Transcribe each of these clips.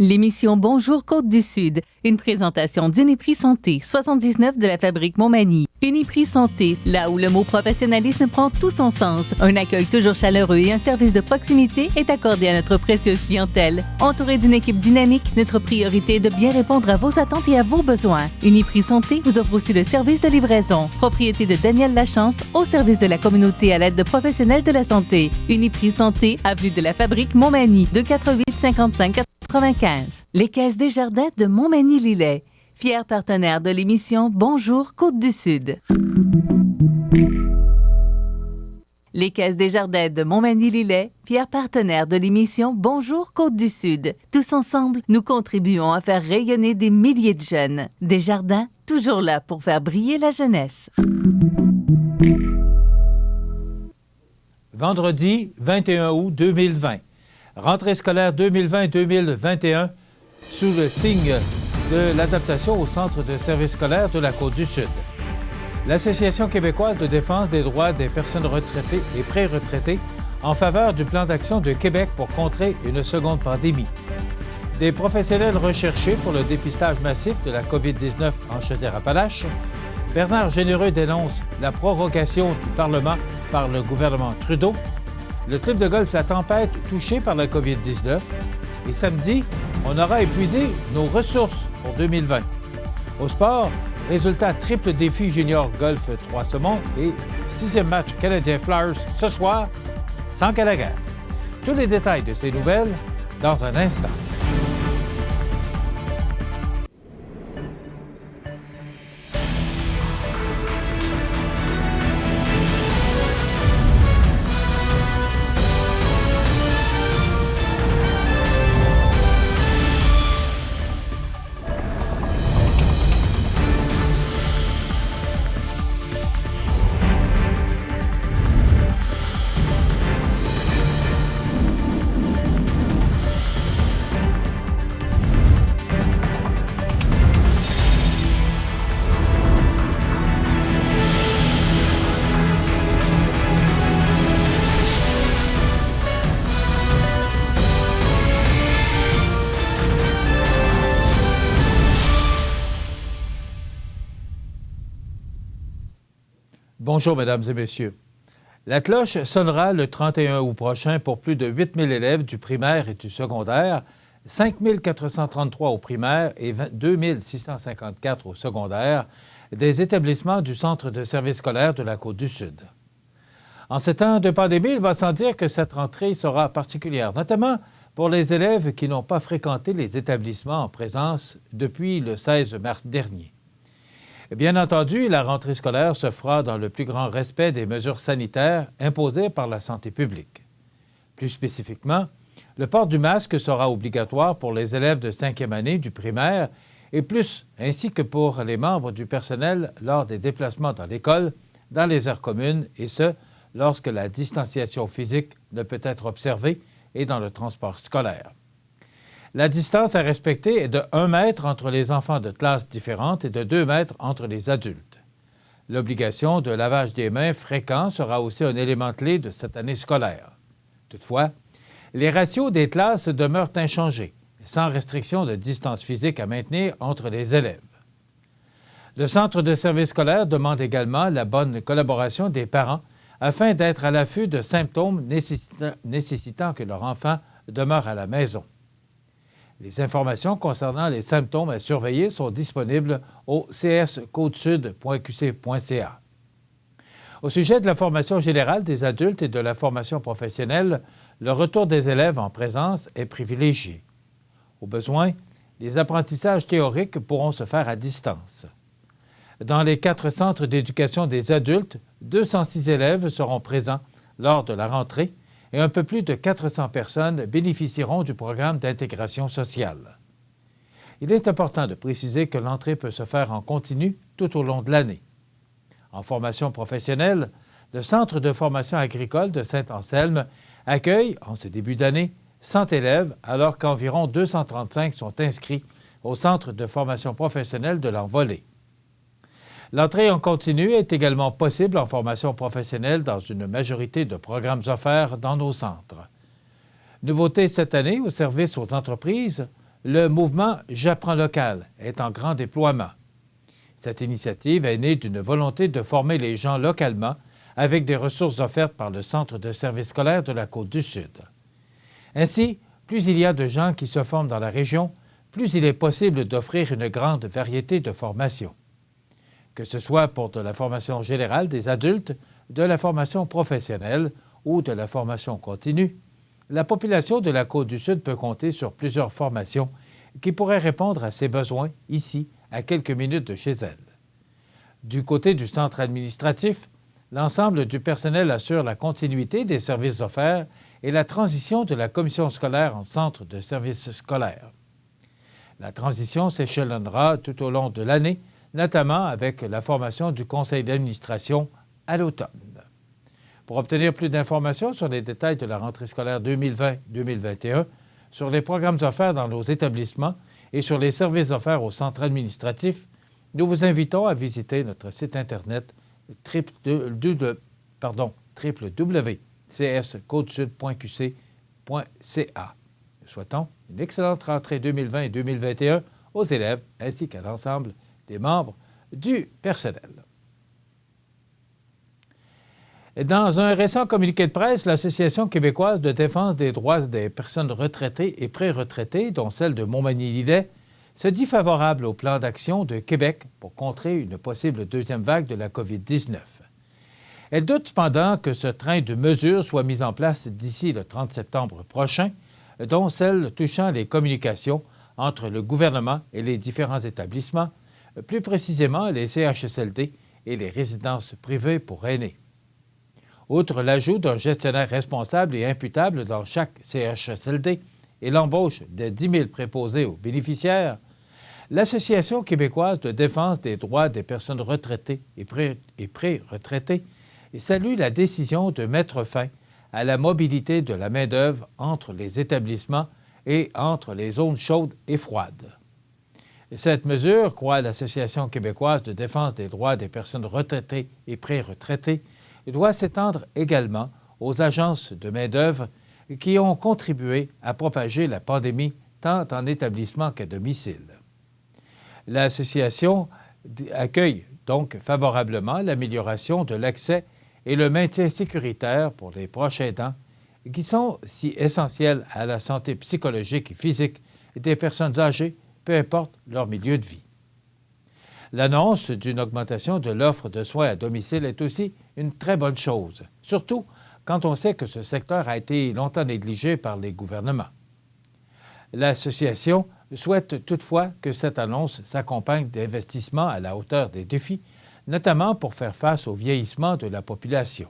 L'émission Bonjour Côte-du-Sud, une présentation d'Uniprix Santé, 79 de la Fabrique Montmagny. Uniprix Santé, là où le mot professionnalisme prend tout son sens. Un accueil toujours chaleureux et un service de proximité est accordé à notre précieuse clientèle. Entouré d'une équipe dynamique, notre priorité est de bien répondre à vos attentes et à vos besoins. Uniprix Santé vous offre aussi le service de livraison. Propriété de Daniel Lachance, au service de la communauté à l'aide de professionnels de la santé. Uniprix Santé, avenue de la Fabrique Montmagny, 248 55 95. Les Caisses Desjardins de Montmagny-Lillet, fiers partenaires de l'émission Bonjour Côte-du-Sud. Les Caisses Desjardins de Montmagny-Lillet, fiers partenaires de l'émission Bonjour Côte-du-Sud. Tous ensemble, nous contribuons à faire rayonner des milliers de jeunes. Desjardins, toujours là pour faire briller la jeunesse. Vendredi 21 août 2020. Rentrée scolaire 2020-2021 sous le signe de l'adaptation au Centre de services scolaires de la Côte-du-Sud. L'Association québécoise de défense des droits des personnes retraitées et pré-retraitées en faveur du plan d'action de Québec pour contrer une seconde pandémie. Des professionnels recherchés pour le dépistage massif de la COVID-19 en Chaudière-Appalaches. Bernard Généreux dénonce la prorogation du Parlement par le gouvernement Trudeau. Le club de golf La Tempête touché par la COVID-19. Et samedi, on aura épuisé nos ressources pour 2020. Au sport, résultat triple défi junior golf 3 Saumons et 6e match Canadien Flyers ce soir, sans Gallagher. Tous les détails de ces nouvelles dans un instant. Bonjour, Mesdames et Messieurs. La cloche sonnera le 31 août prochain pour plus de 8 000 élèves du primaire et du secondaire, 5 433 au primaire et 2 654 au secondaire, des établissements du Centre de services scolaires de la Côte-du-Sud. En ces temps de pandémie, il va sans dire que cette rentrée sera particulière, notamment pour les élèves qui n'ont pas fréquenté les établissements en présence depuis le 16 mars dernier. Bien entendu, la rentrée scolaire se fera dans le plus grand respect des mesures sanitaires imposées par la santé publique. Plus spécifiquement, le port du masque sera obligatoire pour les élèves de 5e année du primaire et plus, ainsi que pour les membres du personnel lors des déplacements dans l'école, dans les aires communes, et ce, lorsque la distanciation physique ne peut être observée et dans le transport scolaire. La distance à respecter est de 1 mètre entre les enfants de classes différentes et de 2 mètres entre les adultes. L'obligation de lavage des mains fréquent sera aussi un élément clé de cette année scolaire. Toutefois, les ratios des classes demeurent inchangés, sans restriction de distance physique à maintenir entre les élèves. Le Centre de services scolaires demande également la bonne collaboration des parents afin d'être à l'affût de symptômes nécessitant que leur enfant demeure à la maison. Les informations concernant les symptômes à surveiller sont disponibles au cscotesud.qc.ca. Au sujet de la formation générale des adultes et de la formation professionnelle, le retour des élèves en présence est privilégié. Au besoin, les apprentissages théoriques pourront se faire à distance. Dans les 4 centres d'éducation des adultes, 206 élèves seront présents lors de la rentrée, et un peu plus de 400 personnes bénéficieront du programme d'intégration sociale. Il est important de préciser que l'entrée peut se faire en continu tout au long de l'année. En formation professionnelle, le Centre de formation agricole de Saint-Anselme accueille, en ce début d'année, 100 élèves, alors qu'environ 235 sont inscrits au Centre de formation professionnelle de l'Envolée. L'entrée en continu est également possible en formation professionnelle dans une majorité de programmes offerts dans nos centres. Nouveauté cette année au service aux entreprises, le mouvement J'apprends local est en grand déploiement. Cette initiative est née d'une volonté de former les gens localement avec des ressources offertes par le Centre de services scolaires de la Côte-du-Sud. Ainsi, plus il y a de gens qui se forment dans la région, plus il est possible d'offrir une grande variété de formations. Que ce soit pour de la formation générale des adultes, de la formation professionnelle ou de la formation continue, la population de la Côte-du-Sud peut compter sur plusieurs formations qui pourraient répondre à ses besoins ici, à quelques minutes de chez elle. Du côté du centre administratif, l'ensemble du personnel assure la continuité des services offerts et la transition de la commission scolaire en centre de services scolaires. La transition s'échelonnera tout au long de l'année, notamment avec la formation du conseil d'administration à l'automne. Pour obtenir plus d'informations sur les détails de la rentrée scolaire 2020-2021, sur les programmes offerts dans nos établissements et sur les services offerts au centre administratif, nous vous invitons à visiter notre site Internet www.cscotesud.qc.ca. Nous souhaitons une excellente rentrée 2020 et 2021 aux élèves ainsi qu'à l'ensemble des membres du personnel. Dans un récent communiqué de presse, l'Association québécoise de défense des droits des personnes retraitées et pré-retraitées, dont celle de Montmagny-Lillet, se dit favorable au plan d'action de Québec pour contrer une possible deuxième vague de la COVID-19. Elle doute cependant que ce train de mesures soit mis en place d'ici le 30 septembre prochain, dont celle touchant les communications entre le gouvernement et les différents établissements, plus précisément les CHSLD et les résidences privées pour aînés. Outre l'ajout d'un gestionnaire responsable et imputable dans chaque CHSLD et l'embauche de 10 000 préposés aux bénéficiaires, l'Association québécoise de défense des droits des personnes retraitées et pré-retraitées salue la décision de mettre fin à la mobilité de la main-d'œuvre entre les établissements et entre les zones chaudes et froides. Cette mesure, croit l'Association québécoise de défense des droits des personnes retraitées et pré-retraitées, doit s'étendre également aux agences de main-d'œuvre qui ont contribué à propager la pandémie tant en établissement qu'à domicile. L'association accueille donc favorablement l'amélioration de l'accès et le maintien sécuritaire pour les proches aidants qui sont si essentiels à la santé psychologique et physique des personnes âgées, peu importe leur milieu de vie. L'annonce d'une augmentation de l'offre de soins à domicile est aussi une très bonne chose, surtout quand on sait que ce secteur a été longtemps négligé par les gouvernements. L'association souhaite toutefois que cette annonce s'accompagne d'investissements à la hauteur des défis, notamment pour faire face au vieillissement de la population.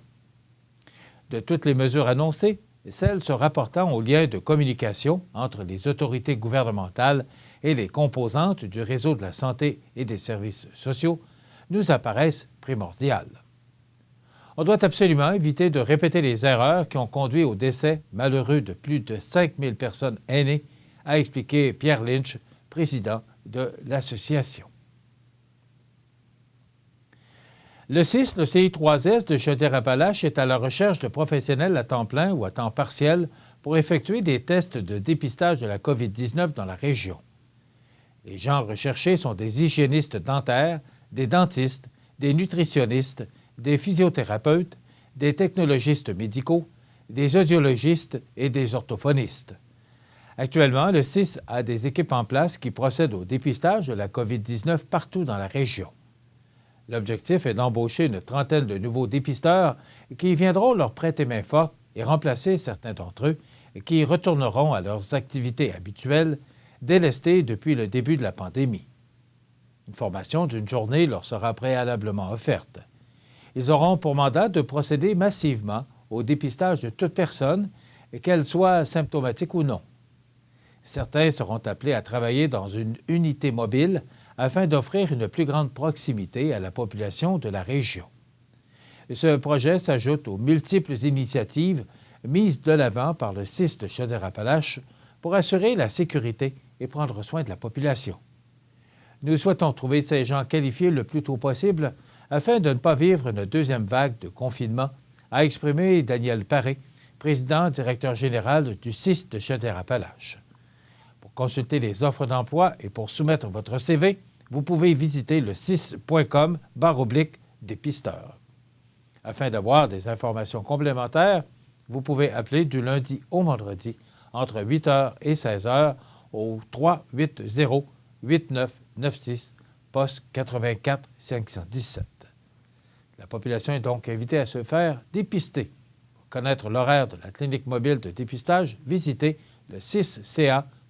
De toutes les mesures annoncées, celles se rapportant aux liens de communication entre les autorités gouvernementales et les composantes du réseau de la santé et des services sociaux nous apparaissent primordiales. On doit absolument éviter de répéter les erreurs qui ont conduit au décès malheureux de plus de 5 000 personnes aînées, a expliqué Pierre Lynch, président de l'association. Le CIS, le CI3S de Chaudière-Appalaches, est à la recherche de professionnels à temps plein ou à temps partiel pour effectuer des tests de dépistage de la COVID-19 dans la région. Les gens recherchés sont des hygiénistes dentaires, des dentistes, des nutritionnistes, des physiothérapeutes, des technologistes médicaux, des audiologistes et des orthophonistes. Actuellement, le CIS a des équipes en place qui procèdent au dépistage de la COVID-19 partout dans la région. L'objectif est d'embaucher une trentaine de nouveaux dépisteurs qui viendront leur prêter main forte et remplacer certains d'entre eux qui retourneront à leurs activités habituelles délestées depuis le début de la pandémie. Une formation d'une journée leur sera préalablement offerte. Ils auront pour mandat de procéder massivement au dépistage de toute personne, qu'elle soit symptomatique ou non. Certains seront appelés à travailler dans une unité mobile afin d'offrir une plus grande proximité à la population de la région. Ce projet s'ajoute aux multiples initiatives mises de l'avant par le CIS de Chaudière-Appalaches pour assurer la sécurité et prendre soin de la population. Nous souhaitons trouver ces gens qualifiés le plus tôt possible afin de ne pas vivre une deuxième vague de confinement, a exprimé Daniel Paré, président directeur général du CIS de Chaudière-Appalaches. Pour consulter les offres d'emploi et pour soumettre votre CV, vous pouvez visiter le 6.com/dépisteur. Afin d'avoir des informations complémentaires, vous pouvez appeler du lundi au vendredi entre 8h et 16h au 380-8996, poste 84 517. La population est donc invitée à se faire dépister. Pour connaître l'horaire de la clinique mobile de dépistage, visitez le 6ca.com/clinique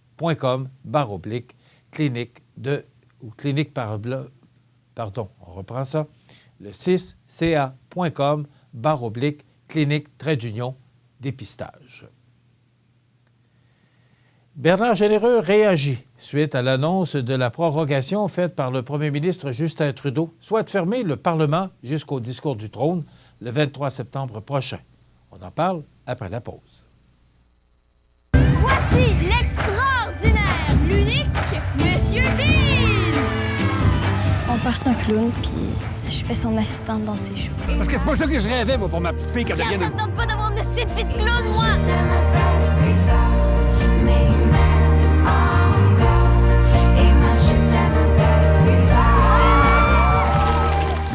le 6ca.com/clinique-dépistage. Bernard Généreux réagit suite à l'annonce de la prorogation faite par le premier ministre Justin Trudeau, soit de fermer le Parlement jusqu'au discours du trône le 23 septembre prochain. On en parle après la pause. Voici l'extraordinaire, l'unique Monsieur Bean! Mon père, c'est un clown, puis je fais son assistante dans ses shows. Parce que c'est pas ça que je rêvais, moi, pour ma petite fille quand elle Regarde, vient ça me tente pas d'avoir une petite vie de clown, moi!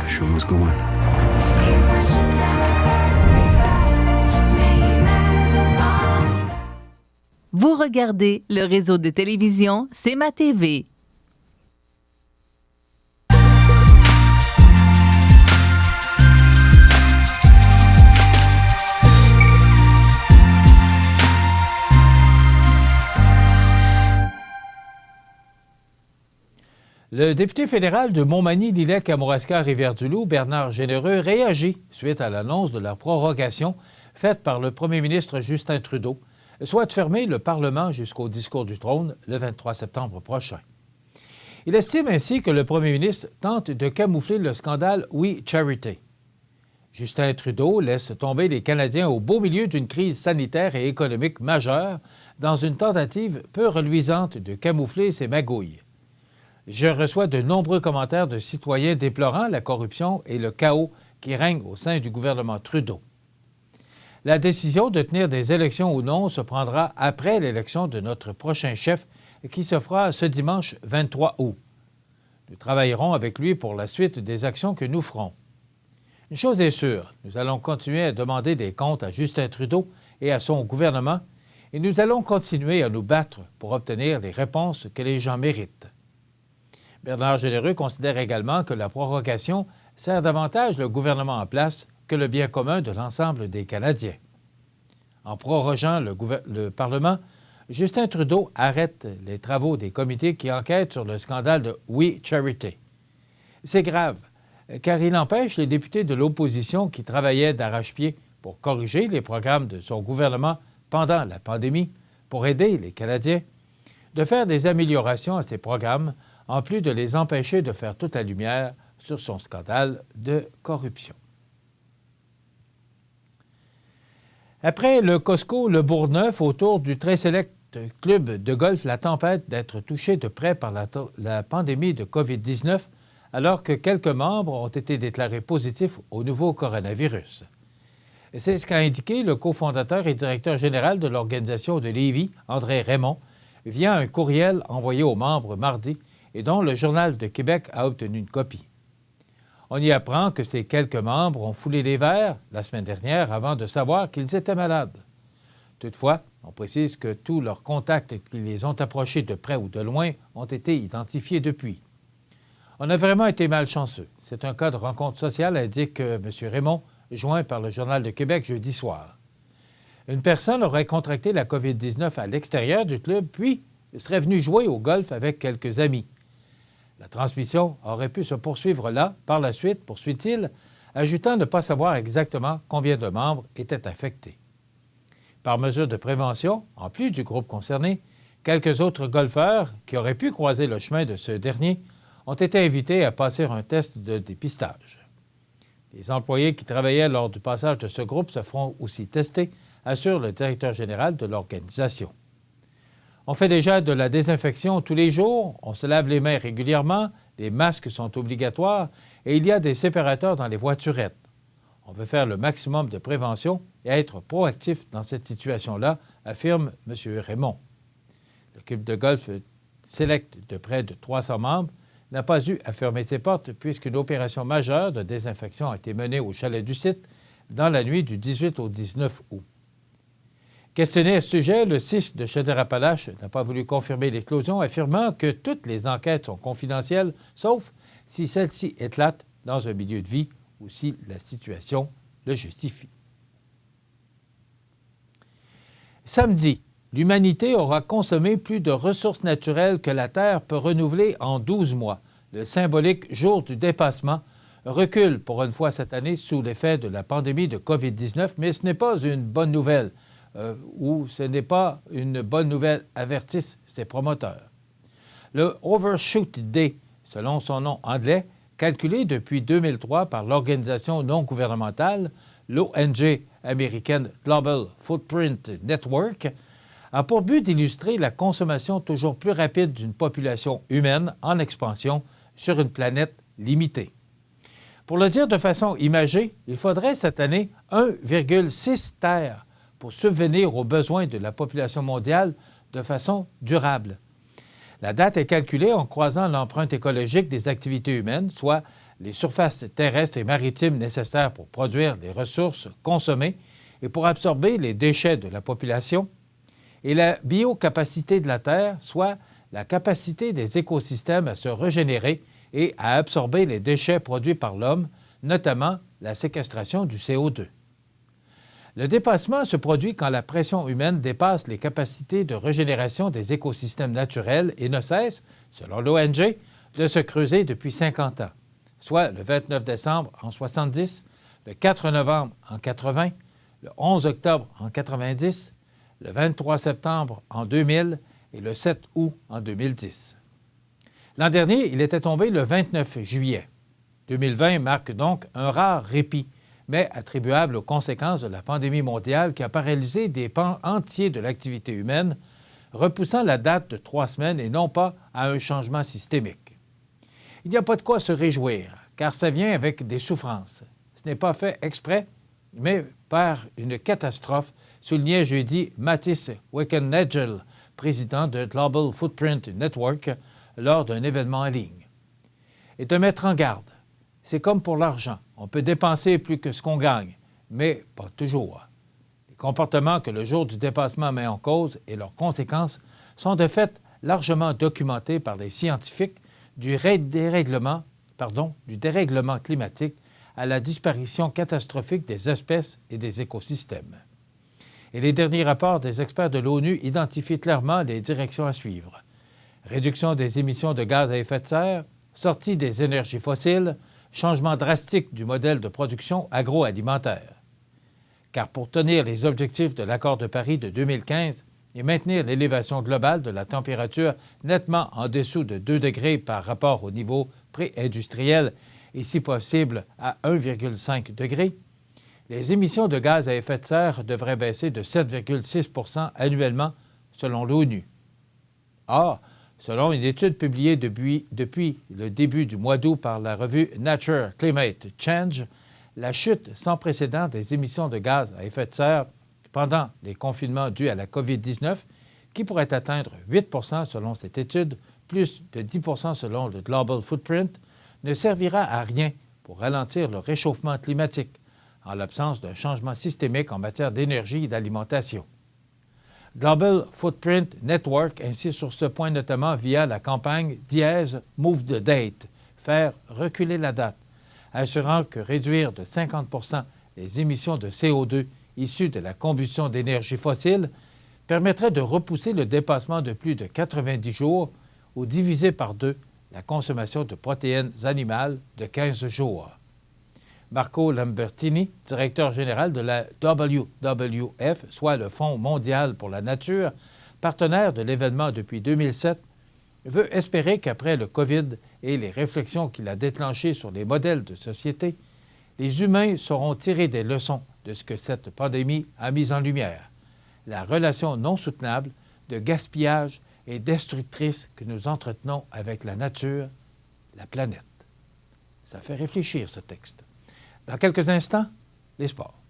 Show must go on. Vous regardez le réseau de télévision C'est ma TV. Le député fédéral de Montmagny-Lillec-Kamouraska-Rivière-du-Loup, Bernard Généreux, réagit suite à l'annonce de la prorogation faite par le premier ministre Justin Trudeau, soit de fermer le Parlement jusqu'au discours du trône le 23 septembre prochain. Il estime ainsi que le premier ministre tente de camoufler le scandale We Charity. Justin Trudeau laisse tomber les Canadiens au beau milieu d'une crise sanitaire et économique majeure dans une tentative peu reluisante de camoufler ses magouilles. Je reçois de nombreux commentaires de citoyens déplorant la corruption et le chaos qui règne au sein du gouvernement Trudeau. La décision de tenir des élections ou non se prendra après l'élection de notre prochain chef qui se fera ce dimanche 23 août. Nous travaillerons avec lui pour la suite des actions que nous ferons. Une chose est sûre, nous allons continuer à demander des comptes à Justin Trudeau et à son gouvernement et nous allons continuer à nous battre pour obtenir les réponses que les gens méritent. Bernard Généreux considère également que la prorogation sert davantage le gouvernement en place que le bien commun de l'ensemble des Canadiens. En prorogeant le Parlement, Justin Trudeau arrête les travaux des comités qui enquêtent sur le scandale de We Charity. C'est grave, car il empêche les députés de l'opposition qui travaillaient d'arrache-pied pour corriger les programmes de son gouvernement pendant la pandémie, pour aider les Canadiens, de faire des améliorations à ces programmes en plus de les empêcher de faire toute la lumière sur son scandale de corruption. Après le Costco Le Bourgneuf, autour du très sélect club de golf La Tempête d'être touché de près par la pandémie de COVID-19, alors que quelques membres ont été déclarés positifs au nouveau coronavirus. C'est ce qu'a indiqué le cofondateur et directeur général de l'organisation de Lévis, André Raymond, via un courriel envoyé aux membres mardi et dont le Journal de Québec a obtenu une copie. On y apprend que ces quelques membres ont foulé les verres la semaine dernière avant de savoir qu'ils étaient malades. Toutefois, on précise que tous leurs contacts qui les ont approchés de près ou de loin ont été identifiés depuis. On a vraiment été malchanceux. C'est un cas de rencontre sociale, indique M. Raymond, joint par le Journal de Québec jeudi soir. Une personne aurait contracté la COVID-19 à l'extérieur du club, puis serait venue jouer au golf avec quelques amis. La transmission aurait pu se poursuivre là, par la suite, poursuit-il, ajoutant ne pas savoir exactement combien de membres étaient affectés. Par mesure de prévention, en plus du groupe concerné, quelques autres golfeurs qui auraient pu croiser le chemin de ce dernier ont été invités à passer un test de dépistage. Les employés qui travaillaient lors du passage de ce groupe se feront aussi tester, assure le directeur général de l'organisation. On fait déjà de la désinfection tous les jours, on se lave les mains régulièrement, les masques sont obligatoires et il y a des séparateurs dans les voiturettes. On veut faire le maximum de prévention et être proactif dans cette situation-là, affirme M. Raymond. Le club de golf Select de près de 300 membres n'a pas eu à fermer ses portes puisqu'une opération majeure de désinfection a été menée au chalet du site dans la nuit du 18 au 19 août. Questionné à ce sujet, le CIS de Chaudière-Appalaches n'a pas voulu confirmer l'éclosion, affirmant que toutes les enquêtes sont confidentielles, sauf si celle-ci éclate dans un milieu de vie ou si la situation le justifie. Samedi, l'humanité aura consommé plus de ressources naturelles que la Terre peut renouveler en 12 mois. Le symbolique jour du dépassement recule pour une fois cette année sous l'effet de la pandémie de COVID-19, mais ce n'est pas une bonne nouvelle, ou ce n'est pas une bonne nouvelle, avertissent ses promoteurs. Le Overshoot Day, selon son nom anglais, calculé depuis 2003 par l'organisation non gouvernementale, l'ONG américaine Global Footprint Network, a pour but d'illustrer la consommation toujours plus rapide d'une population humaine en expansion sur une planète limitée. Pour le dire de façon imagée, il faudrait cette année 1,6 terres pour subvenir aux besoins de la population mondiale de façon durable. La date est calculée en croisant l'empreinte écologique des activités humaines, soit les surfaces terrestres et maritimes nécessaires pour produire les ressources consommées et pour absorber les déchets de la population, et la biocapacité de la Terre, soit la capacité des écosystèmes à se régénérer et à absorber les déchets produits par l'homme, notamment la séquestration du CO2. Le dépassement se produit quand la pression humaine dépasse les capacités de régénération des écosystèmes naturels et ne cesse, selon l'ONG, de se creuser depuis 50 ans, soit le 29 décembre en 70, le 4 novembre en 80, le 11 octobre en 90, le 23 septembre en 2000 et le 7 août en 2010. L'an dernier, il était tombé le 29 juillet. 2020 marque donc un rare répit, mais attribuable aux conséquences de la pandémie mondiale qui a paralysé des pans entiers de l'activité humaine, repoussant la date de 3 semaines et non pas à un changement systémique. Il n'y a pas de quoi se réjouir, car ça vient avec des souffrances. Ce n'est pas fait exprès, mais par une catastrophe, soulignait jeudi Matthijs Wickenhegel, président de Global Footprint Network, lors d'un événement en ligne. Et de mettre en garde. C'est comme pour l'argent. On peut dépenser plus que ce qu'on gagne, mais pas toujours. Les comportements que le jour du dépassement met en cause et leurs conséquences sont de fait largement documentés par les scientifiques du dérèglement climatique à la disparition catastrophique des espèces et des écosystèmes. Et les derniers rapports des experts de l'ONU identifient clairement les directions à suivre. Réduction des émissions de gaz à effet de serre, sortie des énergies fossiles, changement drastique du modèle de production agroalimentaire. Car pour tenir les objectifs de l'accord de Paris de 2015 et maintenir l'élévation globale de la température nettement en dessous de 2 degrés par rapport au niveau pré-industriel et si possible à 1,5 degré, les émissions de gaz à effet de serre devraient baisser de 7,6 % annuellement selon l'ONU. Or, selon une étude publiée depuis le début du mois d'août par la revue Nature Climate Change, la chute sans précédent des émissions de gaz à effet de serre pendant les confinements dus à la COVID-19, qui pourrait atteindre 8 % selon cette étude, plus de 10 % selon le Global Footprint, ne servira à rien pour ralentir le réchauffement climatique, en l'absence d'un changement systémique en matière d'énergie et d'alimentation. Global Footprint Network insiste sur ce point notamment via la campagne Dièse Move the Date, faire reculer la date, assurant que réduire de 50 % les émissions de CO2 issues de la combustion d'énergie fossile permettrait de repousser le dépassement de plus de 90 jours ou diviser par 2 la consommation de protéines animales de 15 jours. Marco Lambertini, directeur général de la WWF, soit le Fonds mondial pour la nature, partenaire de l'événement depuis 2007, veut espérer qu'après le COVID et les réflexions qu'il a déclenchées sur les modèles de société, les humains sauront tirer des leçons de ce que cette pandémie a mis en lumière, la relation non soutenable de gaspillage et destructrice que nous entretenons avec la nature, la planète. Ça fait réfléchir, ce texte. Dans quelques instants, les sports.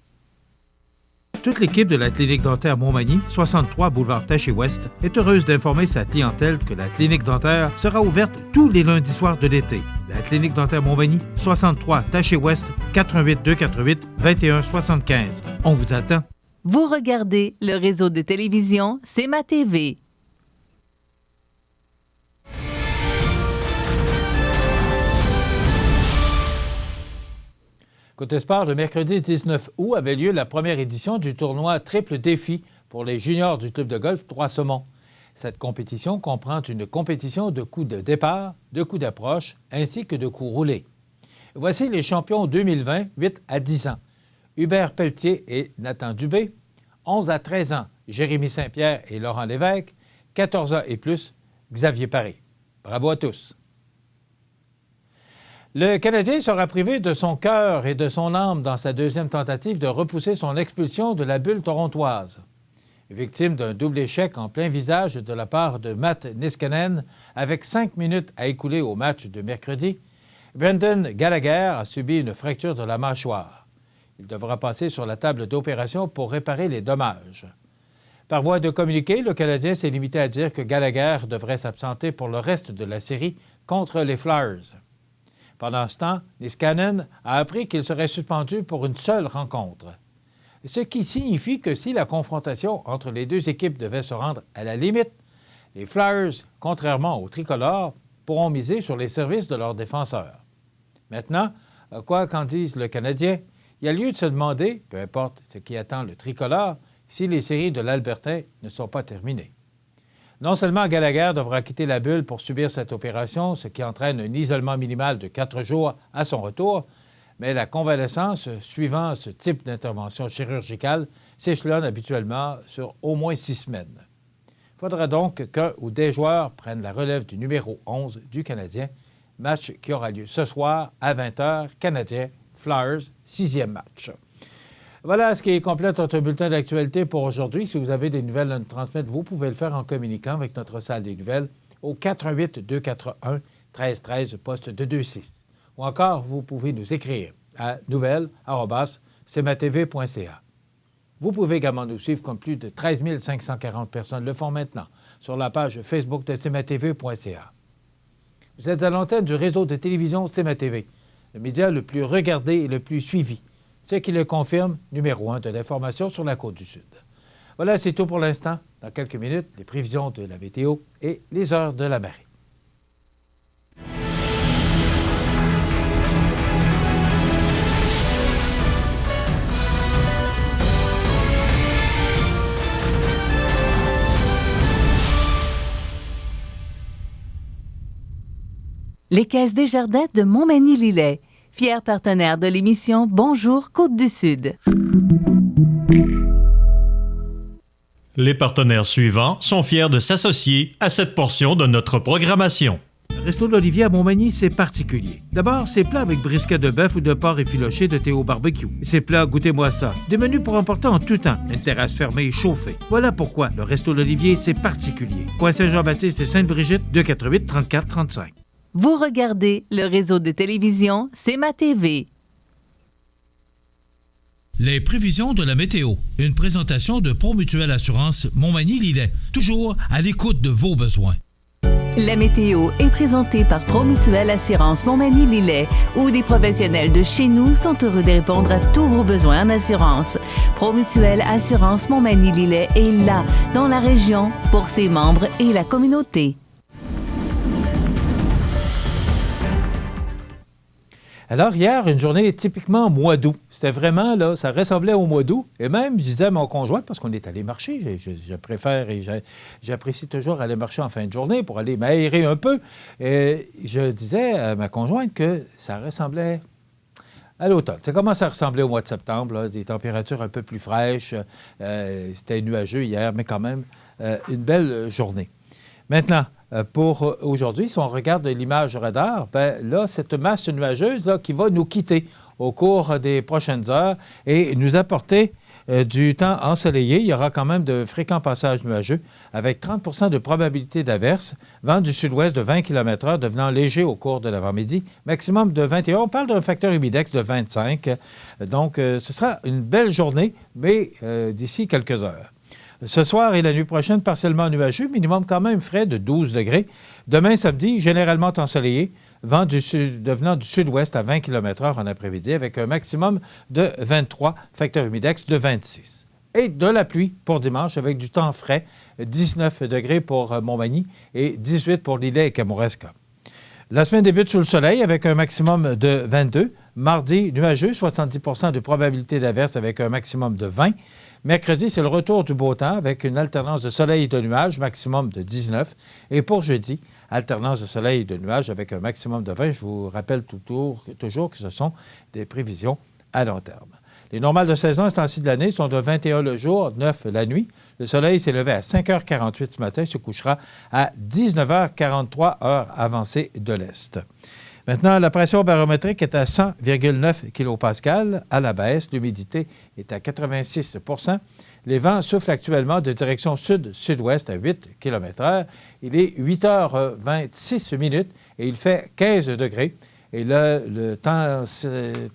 Toute l'équipe de la Clinique dentaire Montmagny, 63 boulevard Taché-Ouest, est heureuse d'informer sa clientèle que la Clinique dentaire sera ouverte tous les lundis soirs de l'été. La Clinique dentaire Montmagny, 63 Taché-Ouest, 88 248 21 75. On vous attend. Vous regardez le réseau de télévision C'est ma TV. Côté sport, le mercredi 19 août avait lieu la première édition du tournoi Triple Défi pour les juniors du club de golf Trois-Saumons. Cette compétition comprend une compétition de coups de départ, de coups d'approche, ainsi que de coups roulés. Voici les champions 2020, 8 à 10 ans. Hubert Pelletier et Nathan Dubé. 11 à 13 ans, Jérémy Saint-Pierre et Laurent Lévesque. 14 ans et plus, Xavier Paré. Bravo à tous. Le Canadien sera privé de son cœur et de son âme dans sa deuxième tentative de repousser son expulsion de la bulle torontoise. Victime d'un double échec en plein visage de la part de Matt Niskanen, avec 5 minutes à écouler au match de mercredi, Brendan Gallagher a subi une fracture de la mâchoire. Il devra passer sur la table d'opération pour réparer les dommages. Par voie de communiqué, le Canadien s'est limité à dire que Gallagher devrait s'absenter pour le reste de la série contre les Flyers. Pendant ce temps, Niskanen a appris qu'il serait suspendu pour une seule rencontre. Ce qui signifie que si la confrontation entre les deux équipes devait se rendre à la limite, les Flyers, contrairement aux Tricolores, pourront miser sur les services de leurs défenseurs. Maintenant, quoi qu'en dise le Canadien, il y a lieu de se demander, peu importe ce qui attend le Tricolore, si les séries de l'Albertain ne sont pas terminées. Non seulement Gallagher devra quitter la bulle pour subir cette opération, ce qui entraîne un isolement minimal de 4 jours à son retour, mais la convalescence suivant ce type d'intervention chirurgicale s'échelonne habituellement sur au moins 6 semaines. Il faudra donc qu'un ou des joueurs prennent la relève du numéro 11 du Canadien, match qui aura lieu ce soir à 20h, Canadien, Flyers, 6e match. Voilà ce qui complète notre bulletin d'actualité pour aujourd'hui. Si vous avez des nouvelles à nous transmettre, vous pouvez le faire en communiquant avec notre salle des nouvelles au 88-241 1313 poste de 26. Ou encore, vous pouvez nous écrire à nouvelles@cmatv.ca. Vous pouvez également nous suivre comme plus de 13 540 personnes le font maintenant sur la page Facebook de cmatv.ca. Vous êtes à l'antenne du réseau de télévision CMA-TV, le média le plus regardé et le plus suivi. Ce qui le confirme, numéro 1 de l'information sur la Côte-du-Sud. Voilà, c'est tout pour l'instant. Dans quelques minutes, les prévisions de la météo et les heures de la marée. Les Caisses Desjardins de Montmagny-Lillet, fier partenaire de l'émission Bonjour Côte-du-Sud. Les partenaires suivants sont fiers de s'associer à cette portion de notre programmation. Le Resto de l'Olivier à Montmagny, c'est particulier. D'abord, ses plats avec brisket de bœuf ou de porc effiloché de Théo Barbecue. Ces plats, goûtez-moi ça. Des menus pour emporter en tout temps. Une terrasse fermée et chauffée. Voilà pourquoi le Resto de l'Olivier, c'est particulier. Coin Saint-Jean-Baptiste et Sainte-Brigitte, 248 34 35. Vous regardez le réseau de télévision C'est ma TV. Les prévisions de la météo. Une présentation de Promutuelle Assurance Montmagny-Lillet. Toujours à l'écoute de vos besoins. La météo est présentée par Promutuelle Assurance Montmagny-Lillet, où des professionnels de chez nous sont heureux de répondre à tous vos besoins en assurance. Promutuelle Assurance Montmagny-Lillet est là, dans la région, pour ses membres et la communauté. Alors, hier, une journée typiquement mois d'août. C'était vraiment, là, ça ressemblait au mois d'août. Et même, je disais à mon conjoint, parce qu'on est allé marcher, je préfère et j'apprécie toujours aller marcher en fin de journée pour aller m'aérer un peu. Et je disais à ma conjointe que ça ressemblait à l'automne. C'est comment ça ressemblait au mois de septembre, là, des températures un peu plus fraîches. C'était nuageux hier, mais quand même, une belle journée. Maintenant, pour aujourd'hui, si on regarde l'image radar, bien là, cette masse nuageuse là, qui va nous quitter au cours des prochaines heures et nous apporter du temps ensoleillé. Il y aura quand même de fréquents passages nuageux avec 30 de probabilité d'averse. Vent du sud-ouest de 20 km/h devenant léger au cours de l'avant-midi. Maximum de 21. On parle d'un facteur humidex de 25. Donc, ce sera une belle journée, mais d'ici quelques heures. Ce soir et la nuit prochaine, partiellement nuageux, minimum quand même frais de 12 degrés. Demain, samedi, généralement ensoleillé. Vent devenant du sud-ouest à 20 km/h en après-midi avec un maximum de 23, facteur humidex de 26. Et de la pluie pour dimanche avec du temps frais, 19 degrés pour Montmagny et 18 pour Lillet et Kamouraska. La semaine débute sous le soleil avec un maximum de 22. Mardi, nuageux, 70 de probabilité d'averse avec un maximum de 20. Mercredi, c'est le retour du beau temps avec une alternance de soleil et de nuages, maximum de 19. Et pour jeudi, alternance de soleil et de nuages avec un maximum de 20. Je vous rappelle toujours que ce sont des prévisions à long terme. Les normales de saison à ce temps-ci de l'année sont de 21 le jour, 9 la nuit. Le soleil s'est levé à 5h48 ce matin, se couchera à 19h43, heure avancée de l'Est. Maintenant, la pression barométrique est à 100,9 kPa à la baisse. L'humidité est à 86 %. Les vents soufflent actuellement de direction sud-sud-ouest à 8 km/h. Il est 8h26 et il fait 15 degrés. Et là, le temps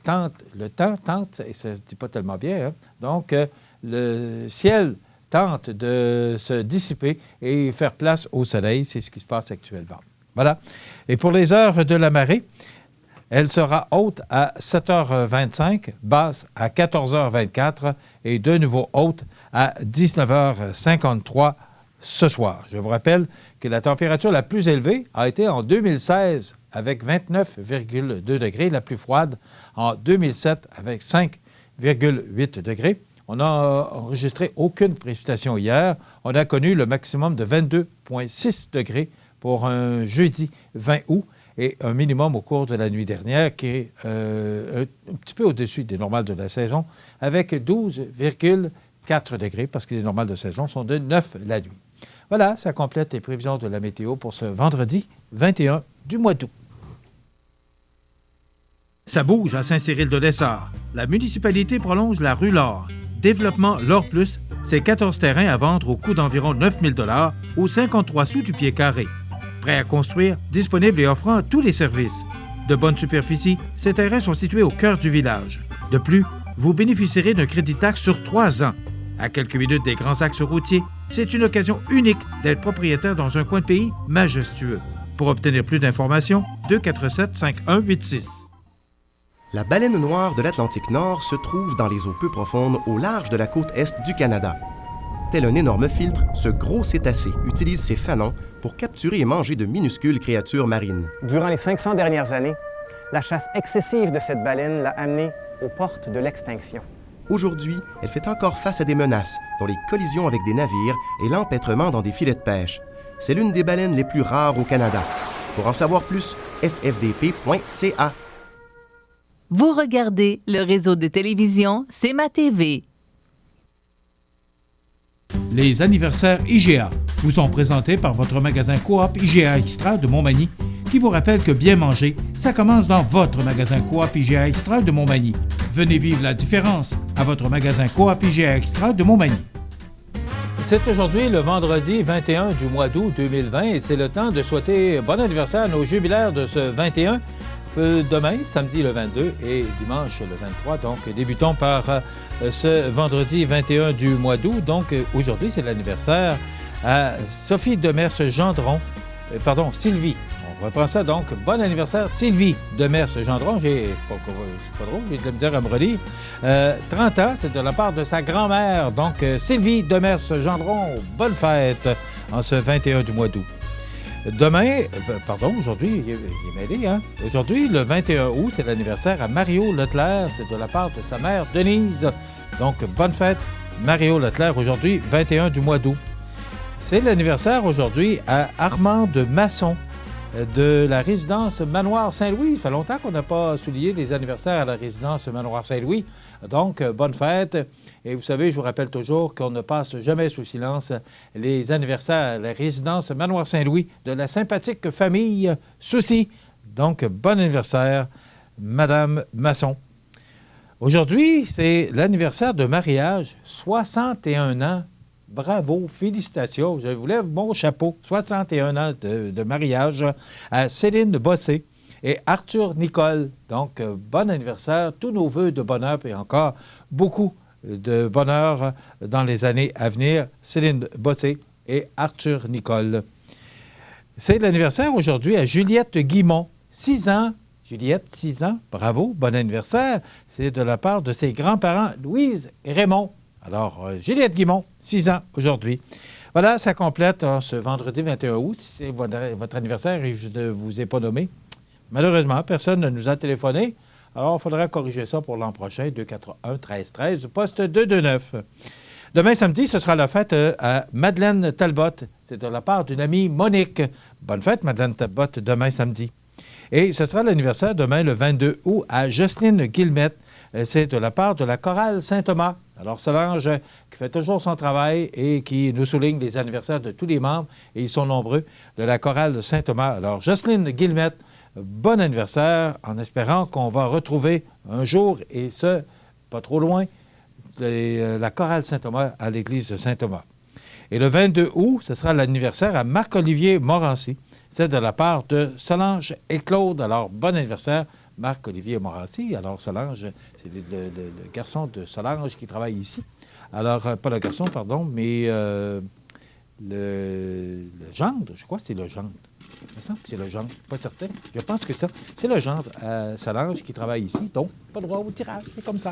tente, et ça ne se dit pas tellement bien, hein? Donc, le ciel tente de se dissiper et faire place au soleil. C'est ce qui se passe actuellement. Voilà. Et pour les heures de la marée, elle sera haute à 7h25, basse à 14h24 et de nouveau haute à 19h53 ce soir. Je vous rappelle que la température la plus élevée a été en 2016 avec 29,2 degrés, la plus froide en 2007 avec 5,8 degrés. On n'a enregistré aucune précipitation hier. On a connu le maximum de 22,6 degrés pour un jeudi 20 août et un minimum au cours de la nuit dernière qui est un petit peu au-dessus des normales de la saison avec 12,4 degrés parce que les normales de saison sont de 9 la nuit. Voilà, ça complète les prévisions de la météo pour ce vendredi 21 du mois d'août. Ça bouge à Saint-Cyril-de-Lessard. La municipalité prolonge la rue L'Or. Développement L'Or Plus, c'est 14 terrains à vendre au coût d'environ 9 000 $ aux 53 sous du pied carré. Prêt à construire, disponible et offrant tous les services. De bonne superficie, ces terrains sont situés au cœur du village. De plus, vous bénéficierez d'un crédit taxe sur 3 ans. À quelques minutes des grands axes routiers, c'est une occasion unique d'être propriétaire dans un coin de pays majestueux. Pour obtenir plus d'informations, 247-5186. La baleine noire de l'Atlantique Nord se trouve dans les eaux peu profondes au large de la côte est du Canada. Tel un énorme filtre, ce gros cétacé utilise ses fanons pour capturer et manger de minuscules créatures marines. Durant les 500 dernières années, la chasse excessive de cette baleine l'a amenée aux portes de l'extinction. Aujourd'hui, elle fait encore face à des menaces, dont les collisions avec des navires et l'empêtrement dans des filets de pêche. C'est l'une des baleines les plus rares au Canada. Pour en savoir plus, ffdp.ca. Vous regardez le réseau de télévision C'est ma TV. Les anniversaires IGA vous sont présentés par votre magasin Coop IGA Extra de Montmagny, qui vous rappelle que bien manger, ça commence dans votre magasin Coop IGA Extra de Montmagny. Venez vivre la différence à votre magasin Coop IGA Extra de Montmagny. C'est aujourd'hui le vendredi 21 du mois d'août 2020 et c'est le temps de souhaiter bon anniversaire à nos jubilaires de ce 21. Demain, samedi le 22 et dimanche le 23. Donc, débutons par ce vendredi 21 du mois d'août. Donc, aujourd'hui, c'est l'anniversaire à Sophie Demers-Gendron. Sylvie. On reprend ça. Donc, bon anniversaire, Sylvie Demers-Gendron. C'est pas drôle, j'ai de la misère à me relire. 30 ans, c'est de la part de sa grand-mère. Donc, Sylvie Demers-Gendron, bonne fête en ce 21 du mois d'août. Aujourd'hui, il est mêlé, hein? Aujourd'hui, le 21 août, c'est l'anniversaire à Mario Leclerc. C'est de la part de sa mère, Denise. Donc, bonne fête, Mario Leclerc, aujourd'hui, 21 du mois d'août. C'est l'anniversaire aujourd'hui à Armand de Masson de la résidence Manoir Saint-Louis. Ça fait longtemps qu'on n'a pas souligné les anniversaires à la résidence Manoir Saint-Louis. Donc, bonne fête. Et vous savez, je vous rappelle toujours qu'on ne passe jamais sous silence les anniversaires à la résidence Manoir Saint-Louis de la sympathique famille Soucy. Donc, bon anniversaire, Madame Masson. Aujourd'hui, c'est l'anniversaire de mariage, 61 ans. Bravo, félicitations. Je vous lève mon chapeau. 61 ans de mariage à Céline Bossé et Arthur Nicole. Donc, bon anniversaire, tous nos vœux de bonheur et encore beaucoup de bonheur dans les années à venir. Céline Bossé et Arthur Nicole. C'est l'anniversaire aujourd'hui à Juliette Guimont, 6 ans. Juliette, 6 ans, bravo, bon anniversaire. C'est de la part de ses grands-parents, Louise et Raymond. Alors, Juliette Guimont, 6 ans aujourd'hui. Voilà, ça complète ce vendredi 21 août. Si c'est votre anniversaire et je ne vous ai pas nommé, malheureusement, personne ne nous a téléphoné. Alors, il faudra corriger ça pour l'an prochain, 241-1313, poste 229. Demain, samedi, ce sera la fête à Madeleine Talbot. C'est de la part d'une amie, Monique. Bonne fête, Madeleine Talbot, demain, samedi. Et ce sera l'anniversaire demain, le 22 août, à Jocelyne Guillemette. C'est de la part de la chorale Saint-Thomas. Alors, Solange, qui fait toujours son travail et qui nous souligne les anniversaires de tous les membres, et ils sont nombreux, de la chorale Saint-Thomas. Alors, Jocelyne Guillemette, bon anniversaire, en espérant qu'on va retrouver un jour, et ce, pas trop loin, la chorale Saint-Thomas à l'église de Saint-Thomas. Et le 22 août, ce sera l'anniversaire à Marc-Olivier Morancy. C'est de la part de Solange et Claude. Alors, bon anniversaire, Marc-Olivier Morancy. Alors, Solange, c'est le garçon de Solange qui travaille ici. Alors, pas le garçon, pardon, mais le gendre, je crois que c'est le gendre. Il me semble que c'est le gendre, pas certain. Je pense que c'est le gendre Solange qui travaille ici. Donc, pas le droit au tirage, c'est comme ça.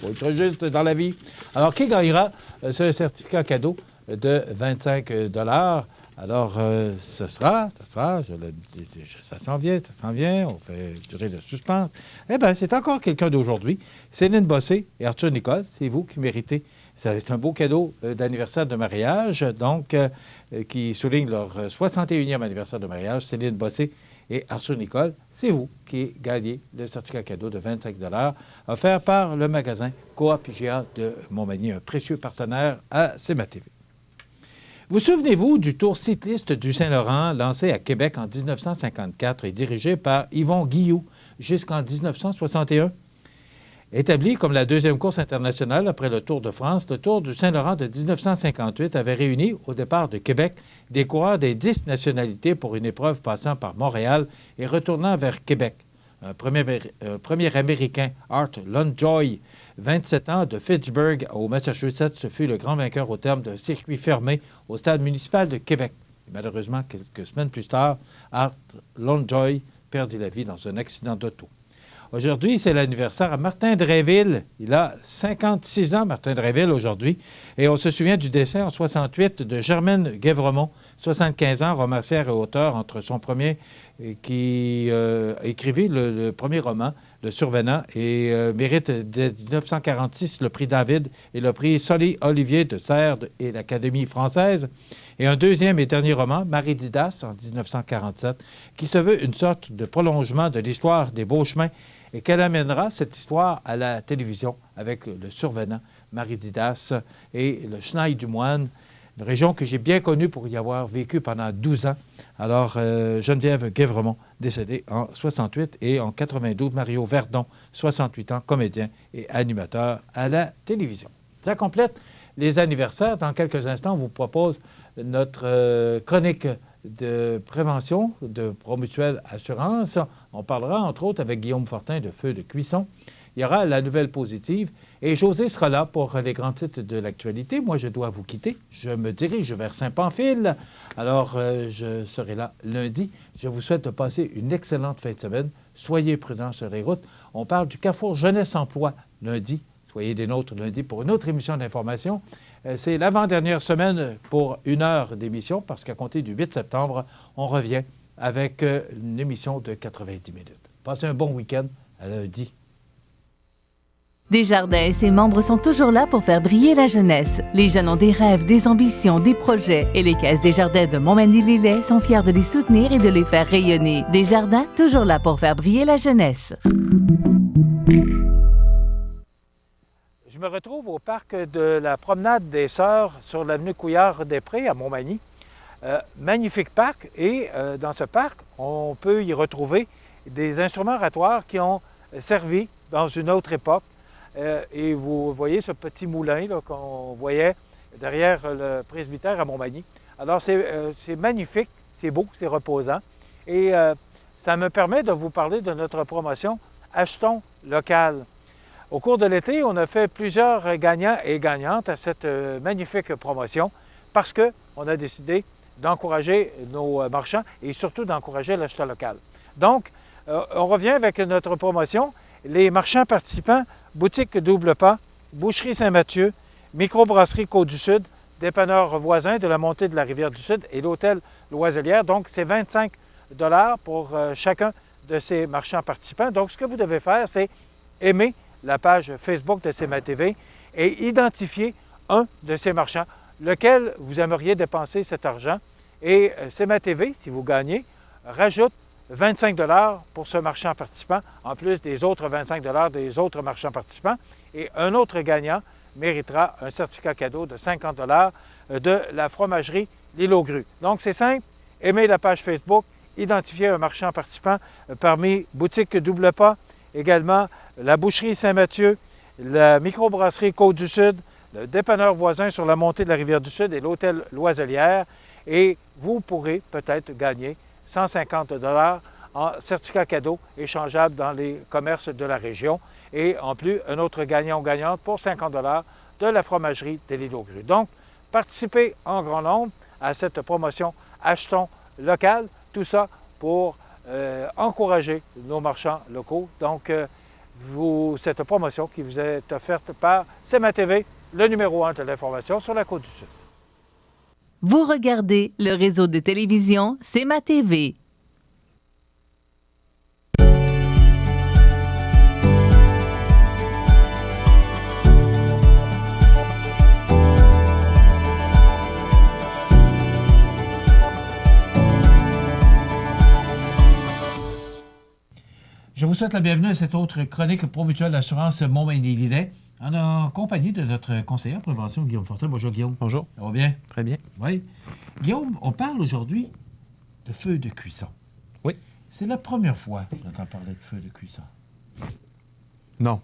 Faut être juste dans la vie. Alors, qui gagnera ce certificat cadeau de 25 $? Alors, ça s'en vient, on fait durer le suspense. Eh bien, c'est encore quelqu'un d'aujourd'hui. Céline Bossé et Arthur Nicole, c'est vous qui méritez. C'est un beau cadeau d'anniversaire de mariage, donc, qui souligne leur 61e anniversaire de mariage. Céline Bossé et Arthur Nicole, c'est vous qui gagnez le certificat cadeau de 25 $ offert par le magasin Coop IGA de Montmagny, un précieux partenaire à CMA-TV. Vous souvenez-vous du Tour cycliste du Saint-Laurent lancé à Québec en 1954 et dirigé par Yvon Guilloux jusqu'en 1961? Établi comme la deuxième course internationale après le Tour de France, le Tour du Saint-Laurent de 1958 avait réuni au départ de Québec des coureurs des 10 nationalités pour une épreuve passant par Montréal et retournant vers Québec. Un premier Américain, Art Lovejoy, 27 ans, de Fitchburg au Massachusetts, fut le grand vainqueur au terme d'un circuit fermé au stade municipal de Québec. Et malheureusement, quelques semaines plus tard, Art Lovejoy perdit la vie dans un accident d'auto. Aujourd'hui, c'est l'anniversaire à Martin Drainville. Il a 56 ans, Martin Drainville, aujourd'hui. Et on se souvient du décès en 68 de Germaine Guévremont, 75 ans, romancière et auteur, entre son premier, qui écrivit le premier roman, Le Survenant, et mérite dès 1946 le prix David et le prix Sully-Olivier de Serres et l'Académie française. Et un deuxième et dernier roman, Marie-Didas, en 1947, qui se veut une sorte de prolongement de l'histoire des Beaux Chemins et qu'elle amènera cette histoire à la télévision avec Le Survenant, Marie-Didas et Le Chenail du Moine, une région que j'ai bien connue pour y avoir vécu pendant 12 ans. Alors, Geneviève Guévremont, décédée en 68, et en 92, Mario Verdon, 68 ans, comédien et animateur à la télévision. Ça complète les anniversaires. Dans quelques instants, on vous propose notre chronique de prévention de Promutuelle Assurance. On parlera, entre autres, avec Guillaume Fortin de Feu de Cuisson. Il y aura la nouvelle positive. Et José sera là pour les grands titres de l'actualité. Moi, je dois vous quitter. Je me dirige vers Saint-Pamphile. Alors, je serai là lundi. Je vous souhaite de passer une excellente fin de semaine. Soyez prudents sur les routes. On parle du Carrefour Jeunesse-Emploi lundi. Soyez des nôtres lundi pour une autre émission d'information. C'est l'avant-dernière semaine pour 1 heure d'émission parce qu'à compter du 8 septembre, on revient avec une émission de 90 minutes. Passez un bon week-end. À lundi. Desjardins et ses membres sont toujours là pour faire briller la jeunesse. Les jeunes ont des rêves, des ambitions, des projets et les Caisses Desjardins de Montmagny-Lillet sont fiers de les soutenir et de les faire rayonner. Desjardins, toujours là pour faire briller la jeunesse. Je me retrouve au parc de la Promenade des Sœurs sur l'avenue Couillard-des-Prés à Montmagny. Magnifique parc et dans ce parc, on peut y retrouver des instruments oratoires qui ont servi dans une autre époque et vous voyez ce petit moulin là, qu'on voyait derrière le presbytère à Montmagny. Alors, c'est magnifique, c'est beau, c'est reposant. Et ça me permet de vous parler de notre promotion « Achetons local ». Au cours de l'été, on a fait plusieurs gagnants et gagnantes à cette magnifique promotion parce qu'on a décidé d'encourager nos marchands et surtout d'encourager l'achat local. Donc, on revient avec notre promotion. Les marchands participants, Boutique Double Pas, Boucherie Saint-Mathieu, Microbrasserie Côte-du-Sud, dépanneur voisin de la montée de la Rivière-du-Sud et l'hôtel Loiselière. Donc, c'est 25 $ pour chacun de ces marchands participants. Donc, ce que vous devez faire, c'est aimer la page Facebook de CMA TV et identifier un de ces marchands, lequel vous aimeriez dépenser cet argent. Et CMA TV, si vous gagnez, rajoute 25 $ pour ce marchand participant, en plus des autres 25 $ des autres marchands participants. Et un autre gagnant méritera un certificat cadeau de 50 $ de la fromagerie L'Île aux Grues. Donc, c'est simple, aimez la page Facebook, identifiez un marchand participant parmi Boutique Double Pas, également la Boucherie Saint-Mathieu, la Microbrasserie Côte-du-Sud, le dépanneur voisin sur la montée de la Rivière-du-Sud et l'hôtel Loiselière. Et vous pourrez peut-être gagner 150 $ en certificat cadeau échangeable dans les commerces de la région. Et en plus, un autre gagnant ou gagnante pour 50 $ de la fromagerie de l'Île aux Grues. Donc, participez en grand nombre à cette promotion « Achetons local ». Tout ça pour encourager nos marchands locaux. Donc, cette promotion qui vous est offerte par CMA TV, le numéro 1 de l'information sur la Côte-du-Sud. Vous regardez le réseau de télévision CMA TV. Je vous souhaite la bienvenue à cette autre chronique Promutuelle d'assurance Montmagny-Lillet, en compagnie de notre conseiller en prévention, Guillaume Fortin. Bonjour, Guillaume. Bonjour. Ça va bien? Très bien. Oui. Guillaume, on parle aujourd'hui de feu de cuisson. Oui. C'est la première fois que j'entends parler de feu de cuisson. Non.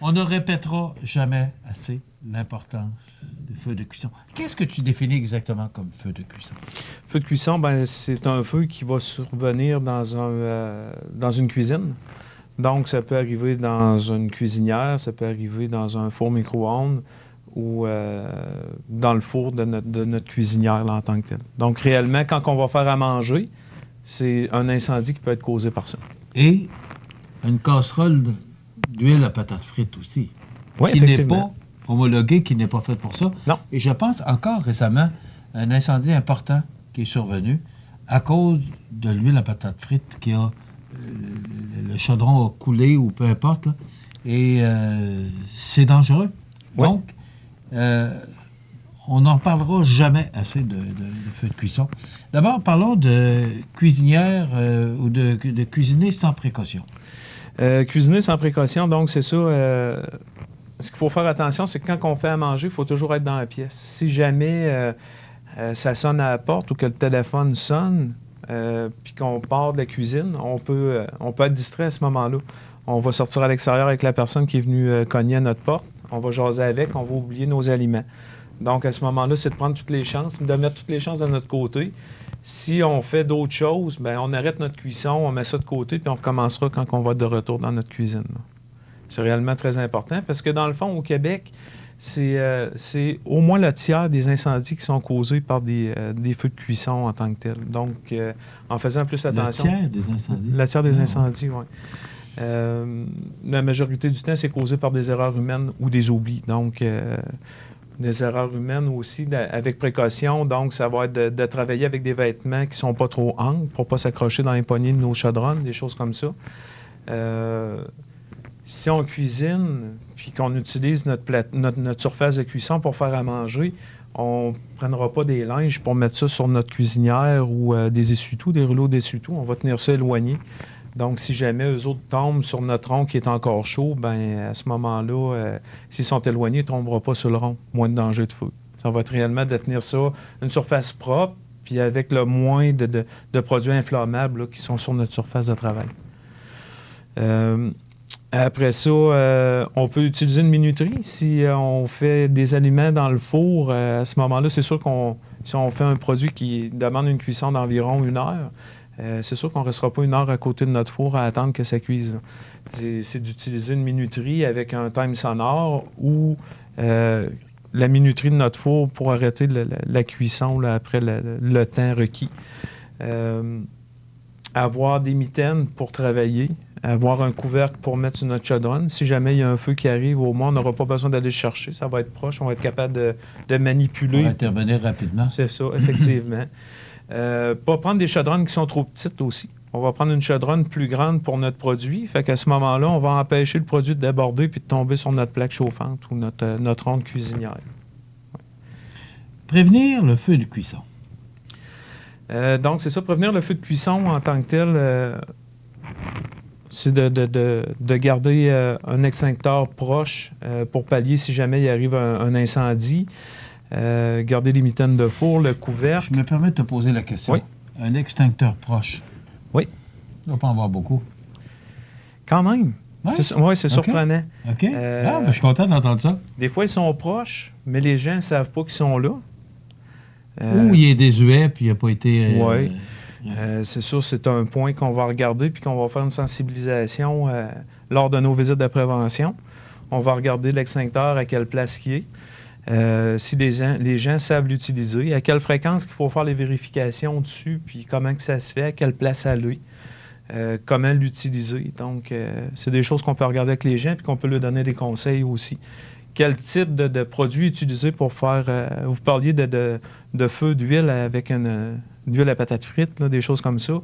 On ne répétera jamais assez l'importance des feux de cuisson. Qu'est-ce que tu définis exactement comme feu de cuisson? Feu de cuisson, c'est un feu qui va survenir dans une cuisine. Donc, ça peut arriver dans une cuisinière, ça peut arriver dans un four micro-ondes ou dans le four de notre cuisinière là, en tant que tel. Donc, réellement, quand on va faire à manger, c'est un incendie qui peut être causé par ça. Et une casserole d'huile à patates frites aussi, oui, qui n'est pas homologuée, qui n'est pas faite pour ça. Non. Et je pense encore récemment à un incendie important qui est survenu à cause de l'huile à patates frites qui a... le chaudron a coulé ou peu importe. Là, et c'est dangereux. Oui. Donc, on n'en parlera jamais assez de feu de cuisson. D'abord, parlons de cuisinière ou de cuisiner sans précaution. Cuisiner sans précaution, donc c'est ça. Ce qu'il faut faire attention, c'est que quand on fait à manger, il faut toujours être dans la pièce. Si jamais ça sonne à la porte ou que le téléphone sonne, puis qu'on part de la cuisine, on peut être distrait à ce moment-là. On va sortir à l'extérieur avec la personne qui est venue cogner à notre porte. On va jaser avec, on va oublier nos aliments. Donc, à ce moment-là, c'est de prendre toutes les chances, de mettre toutes les chances de notre côté. Si on fait d'autres choses, bien, on arrête notre cuisson, on met ça de côté, puis on recommencera quand on va être de retour dans notre cuisine. Là. C'est réellement très important parce que, dans le fond, au Québec, c'est au moins le tiers des incendies qui sont causés par des feux de cuisson en tant que tels. Donc, en faisant plus attention... Le tiers des incendies? Le tiers des incendies, oui. La majorité du temps, c'est causé par des erreurs humaines ou des oublis. Donc, des erreurs humaines aussi, avec précaution. Donc, ça va être de travailler avec des vêtements qui ne sont pas trop amples pour ne pas s'accrocher dans les poignées de nos chaudronnes, des choses comme ça. Si on cuisine, puis qu'on utilise notre surface de cuisson pour faire à manger, on ne prendra pas des linges pour mettre ça sur notre cuisinière ou des essuie-tout, des rouleaux d'essuie-tout. On va tenir ça éloigné. Donc, si jamais eux autres tombent sur notre rond qui est encore chaud, bien, à ce moment-là, s'ils sont éloignés, ils ne tomberont pas sur le rond. Moins de danger de feu. Ça va être réellement de tenir ça, une surface propre, puis avec le moins de produits inflammables là, qui sont sur notre surface de travail. Après ça, on peut utiliser une minuterie. Si on fait des aliments dans le four, à ce moment-là, c'est sûr si on fait un produit qui demande une cuisson d'environ 1 heure, c'est sûr qu'on ne restera pas 1 heure à côté de notre four à attendre que ça cuise. C'est d'utiliser une minuterie avec un time sonore ou la minuterie de notre four pour arrêter la cuisson là, après le temps requis. Avoir des mitaines pour travailler, avoir un couvercle pour mettre sur notre chaudronne. Si jamais il y a un feu qui arrive, au moins, on n'aura pas besoin d'aller le chercher. Ça va être proche, on va être capable de manipuler. On va intervenir rapidement. C'est ça, effectivement. Pas prendre des chaudronnes qui sont trop petites aussi. On va prendre une chaudronne plus grande pour notre produit. Fait qu'à ce moment-là, on va empêcher le produit de déborder puis de tomber sur notre plaque chauffante ou notre ronde cuisinière. Ouais. Prévenir le feu de cuisson. Donc, c'est ça, prévenir le feu de cuisson en tant que tel, c'est de garder un extincteur proche pour pallier si jamais il arrive un incendie. Garder les mitaines de four, le couvercle. Je me permets de te poser la question. Oui. Un extincteur proche. Oui. Il ne doit pas en avoir beaucoup. Quand même. Oui, c'est okay. Surprenant. OK. Je suis content d'entendre ça. Des fois, ils sont proches, mais les gens ne savent pas qu'ils sont là. Ou il est désuet, puis il n'a pas été... Oui. C'est sûr, c'est un point qu'on va regarder, puis qu'on va faire une sensibilisation lors de nos visites de prévention. On va regarder l'extincteur, à quelle place il est. Si les gens savent l'utiliser, à quelle fréquence qu'il faut faire les vérifications dessus, puis comment que ça se fait, à quelle place aller, comment l'utiliser. Donc, c'est des choses qu'on peut regarder avec les gens, puis qu'on peut leur donner des conseils aussi. Quel type de produit utiliser pour faire... vous parliez de feu d'huile avec une huile à patates frites, là, des choses comme ça.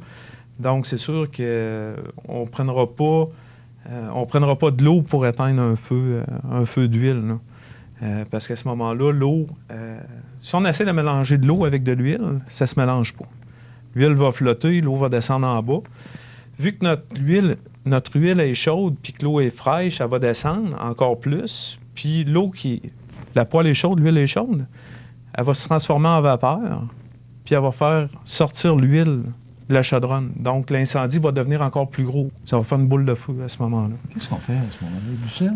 Donc, c'est sûr qu'on ne prendra pas de l'eau pour éteindre un feu d'huile. Parce qu'à ce moment-là, l'eau... si on essaie de mélanger de l'eau avec de l'huile, ça ne se mélange pas. L'huile va flotter, l'eau va descendre en bas. Vu que notre huile est chaude puis que l'eau est fraîche, elle va descendre encore plus. Puis la poêle est chaude, l'huile est chaude, elle va se transformer en vapeur, puis elle va faire sortir l'huile de la chaudronne. Donc, l'incendie va devenir encore plus gros. Ça va faire une boule de feu à ce moment-là. Qu'est-ce qu'on fait à ce moment-là? Du sel?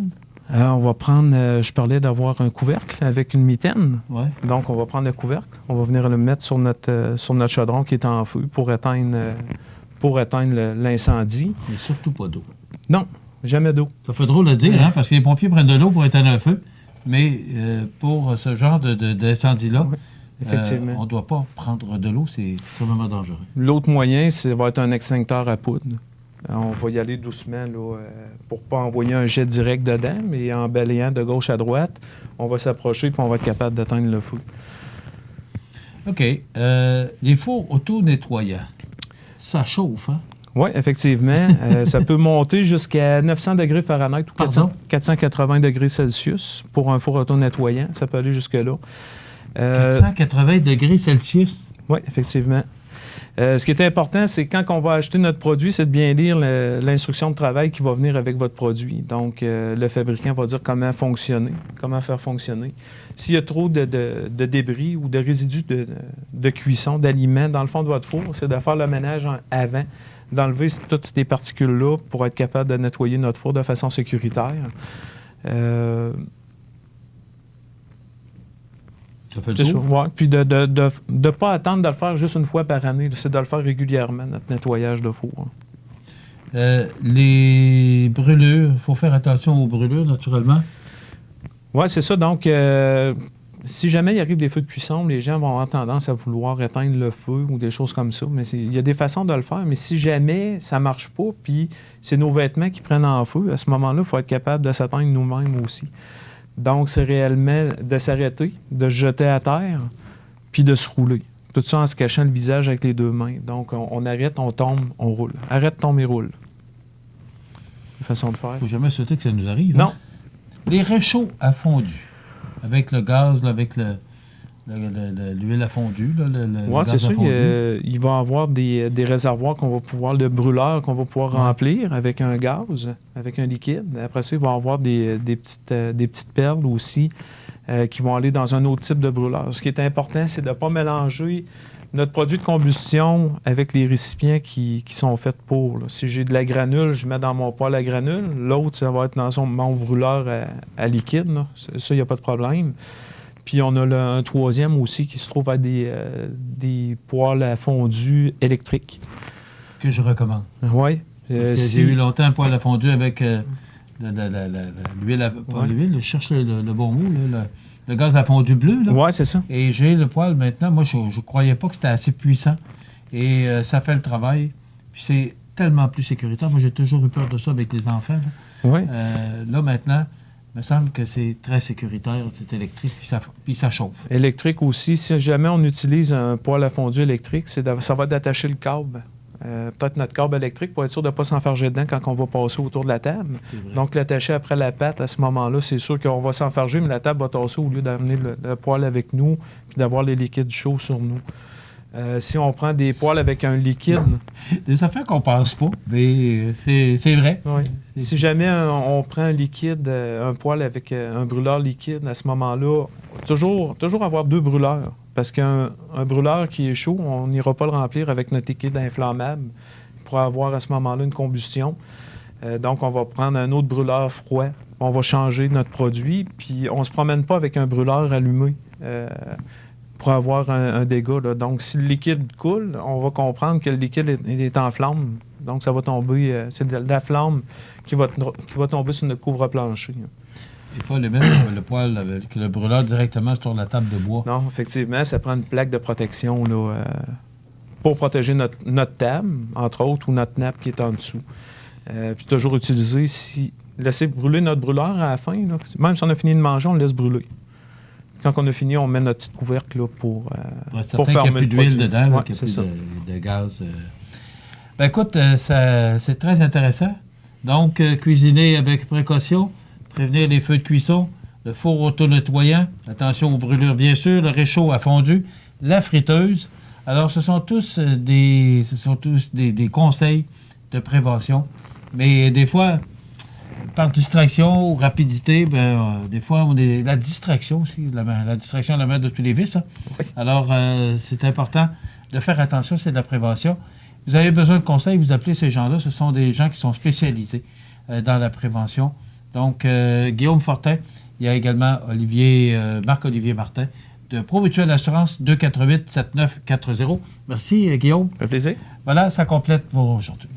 On va prendre, je parlais d'avoir un couvercle avec une mitaine. Ouais. Donc, on va prendre le couvercle, on va venir le mettre sur notre chaudron qui est en feu pour éteindre l'incendie. Mais surtout pas d'eau. Non. Jamais d'eau. Ça fait drôle de dire, hein, parce que les pompiers prennent de l'eau pour éteindre un feu, mais pour ce genre d'incendie-là, oui, effectivement. On ne doit pas prendre de l'eau, c'est extrêmement dangereux. L'autre moyen, ça va être un extincteur à poudre. On va y aller doucement là, pour ne pas envoyer un jet direct dedans, mais en balayant de gauche à droite, on va s'approcher et on va être capable d'éteindre le feu. OK. Les fours auto-nettoyants, ça chauffe, hein? Oui, effectivement. Ça peut monter jusqu'à 900 degrés Fahrenheit ou 480 degrés Celsius pour un four auto-nettoyant. Ça peut aller jusque-là. 480 degrés Celsius? Oui, effectivement. Ce qui est important, c'est quand on va acheter notre produit, c'est de bien lire l'instruction de travail qui va venir avec votre produit. Donc, le fabricant va dire comment fonctionner, comment faire fonctionner. S'il y a trop de débris ou de résidus de cuisson, d'aliments dans le fond de votre four, c'est de faire le ménage avant, d'enlever toutes ces particules-là pour être capable de nettoyer notre four de façon sécuritaire. Ça fait c'est ça, ouais. Puis de ne pas attendre de le faire juste une fois par année. C'est de le faire régulièrement, notre nettoyage de four. Les brûlures, il faut faire attention aux brûlures, naturellement. Oui, c'est ça. Donc, si jamais il arrive des feux de cuisson, les gens vont avoir tendance à vouloir éteindre le feu ou des choses comme ça. Mais il y a des façons de le faire. Mais si jamais ça ne marche pas, puis c'est nos vêtements qui prennent en feu, à ce moment-là, il faut être capable de s'éteindre nous-mêmes aussi. Donc, c'est réellement de s'arrêter, de se jeter à terre, puis de se rouler. Tout ça en se cachant le visage avec les deux mains. Donc, on arrête, on tombe, on roule. Arrête, tombe et roule. Une façon de faire. Il ne faut jamais souhaiter que ça nous arrive. Non. Hein? Les réchauds à fondu. Avec le gaz, là, avec l'huile à fondu. Oui, c'est sûr. Il va y avoir des réservoirs de brûleurs qu'on va pouvoir remplir avec un gaz, avec un liquide. Après ça, il va y avoir des petites perles aussi qui vont aller dans un autre type de brûleur. Ce qui est important, c'est de ne pas mélanger notre produit de combustion avec les récipients qui sont faits pour. Là. Si j'ai de la granule, je mets dans mon poêle à granule. L'autre, ça va être dans mon brûleur à liquide. Là. Ça, il n'y a pas de problème. Puis on a un troisième aussi qui se trouve à des poêles à fondu électriques. Que je recommande. Oui. Parce que j'ai eu longtemps un poêle à fondu avec l'huile, pas l'huile, je cherche le bon mot, là, le gaz à fondu bleu. Oui, c'est ça. Et j'ai le poêle maintenant. Moi, je ne croyais pas que c'était assez puissant. Et ça fait le travail. Puis c'est tellement plus sécuritaire. Moi, j'ai toujours eu peur de ça avec les enfants. Oui. Là, maintenant, il me semble que c'est très sécuritaire, c'est électrique, puis ça chauffe. Électrique aussi. Si jamais on utilise un poêle à fondu électrique, ça va d'attacher le câble. Peut-être notre câble électrique pour être sûr de ne pas s'enfarger dedans quand on va passer autour de la table. Donc, l'attacher après la patte, à ce moment-là, c'est sûr qu'on va s'enfarger, mais la table va tasser au lieu d'amener le poêle avec nous puis d'avoir les liquides chauds sur nous. Si on prend des poêles avec un liquide... Des affaires qu'on pense pas, mais c'est vrai. Oui. Si jamais on prend un liquide, un poêle avec un brûleur liquide, à ce moment-là, toujours avoir 2 brûleurs. Parce qu'un brûleur qui est chaud, on n'ira pas le remplir avec notre liquide inflammable pour avoir à ce moment-là une combustion. Donc, on va prendre un autre brûleur froid. On va changer notre produit, puis on ne se promène pas avec un brûleur allumé pour avoir un dégât. Là. Donc, si le liquide coule, on va comprendre que le liquide est en flamme. Donc, ça va tomber, c'est de la flamme qui va tomber sur notre couvre-plancher. Et pas le même le poêle avec le brûleur directement sur la table de bois. Non, effectivement, ça prend une plaque de protection là, pour protéger notre table, entre autres, ou notre nappe qui est en dessous. Puis toujours utiliser, laisser brûler notre brûleur à la fin. Là. Même si on a fini de manger, on le laisse brûler. Quand on a fini, on met notre petit couvercle là, pour faire qu'il n'y a plus d'huile dedans, là, qu'il n'y a plus de gaz. Ben écoute, c'est très intéressant. Donc, cuisiner avec précaution, prévenir les feux de cuisson, le four auto-nettoyant, attention aux brûlures bien sûr, le réchaud à fondu, la friteuse. Alors, ce sont tous des conseils de prévention. Mais des fois, par distraction ou rapidité, des fois, la distraction aussi, la distraction est la mère de tous les vices. Hein? Oui. Alors, c'est important de faire attention, c'est de la prévention. Vous avez besoin de conseils, vous appelez ces gens-là, ce sont des gens qui sont spécialisés dans la prévention. Donc, Guillaume Fortin, il y a également Marc-Olivier Martin de ProMutuelle Assurance 248-7940. Merci, Guillaume. Ça fait plaisir. Voilà, ça complète pour aujourd'hui.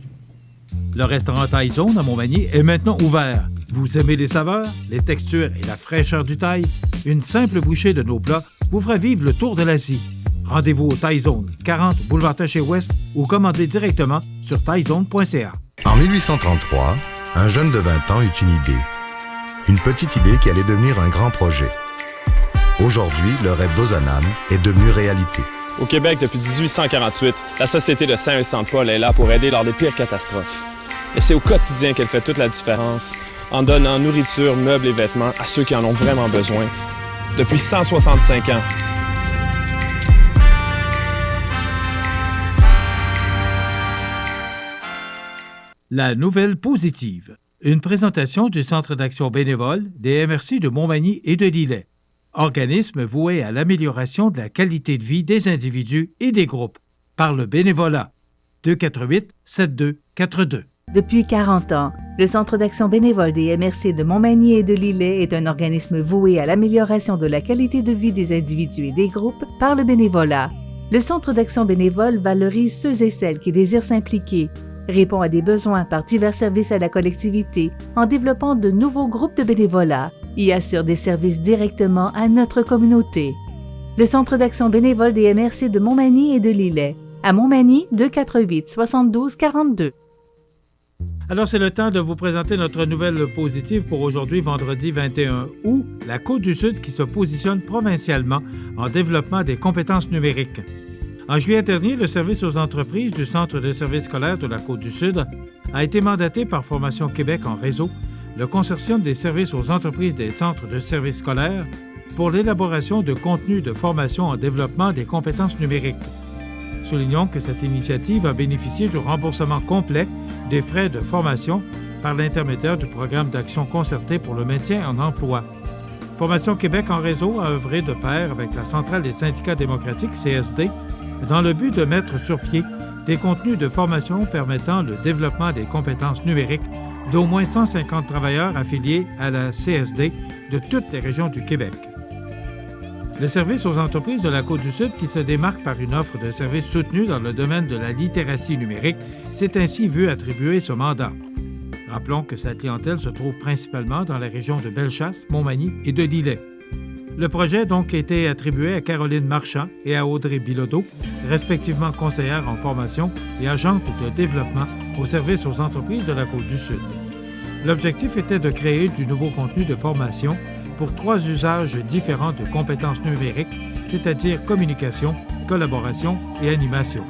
Le restaurant Thaï Zone à Montmagny est maintenant ouvert. Vous aimez les saveurs, les textures et la fraîcheur du thaï? Une simple bouchée de nos plats vous fera vivre le tour de l'Asie. Rendez-vous au Thaï Zone, 40 boulevard Taché-Ouest ou commandez directement sur thaizone.ca. En 1833, un jeune de 20 ans eut une idée. Une petite idée qui allait devenir un grand projet. Aujourd'hui, le rêve d'Ozanam est devenu réalité. Au Québec, depuis 1848, la Société de Saint-Vincent-de-Paul est là pour aider lors des pires catastrophes. Et c'est au quotidien qu'elle fait toute la différence, en donnant nourriture, meubles et vêtements à ceux qui en ont vraiment besoin. Depuis 165 ans. La nouvelle positive. Une présentation du Centre d'action bénévole des MRC de Montmagny et de Lillet. Organisme voué à l'amélioration de la qualité de vie des individus et des groupes par le bénévolat. 248-7242. Depuis 40 ans, le Centre d'action bénévole des MRC de Montmagny et de Lillet est un organisme voué à l'amélioration de la qualité de vie des individus et des groupes par le bénévolat. Le Centre d'action bénévole valorise ceux et celles qui désirent s'impliquer, répond à des besoins par divers services à la collectivité en développant de nouveaux groupes de bénévolat et assure des services directement à notre communauté. Le Centre d'action bénévole des MRC de Montmagny et de Lillet. À Montmagny, 248-7242. Alors, c'est le temps de vous présenter notre nouvelle positive pour aujourd'hui, vendredi 21 août, la Côte-du-Sud qui se positionne provincialement en développement des compétences numériques. En juillet dernier, le service aux entreprises du Centre de services scolaires de la Côte-du-Sud a été mandaté par Formation Québec en réseau, le consortium des services aux entreprises des centres de services scolaires, pour l'élaboration de contenus de formation en développement des compétences numériques. Soulignons que cette initiative a bénéficié du remboursement complet des frais de formation par l'intermédiaire du programme d'action concertée pour le maintien en emploi. Formation Québec en réseau a œuvré de pair avec la Centrale des syndicats démocratiques, CSD, dans le but de mettre sur pied des contenus de formation permettant le développement des compétences numériques d'au moins 150 travailleurs affiliés à la CSD de toutes les régions du Québec. Le service aux entreprises de la Côte-du-Sud, qui se démarque par une offre de services soutenus dans le domaine de la littératie numérique, s'est ainsi vu attribuer ce mandat. Rappelons que sa clientèle se trouve principalement dans la région de Bellechasse, Montmagny et de Lillet. Le projet a donc été attribué à Caroline Marchand et à Audrey Bilodeau, respectivement conseillères en formation et agentes de développement au service aux entreprises de la Côte-du-Sud. L'objectif était de créer du nouveau contenu de formation pour 3 usages différents de compétences numériques, c'est-à-dire communication, collaboration et animation.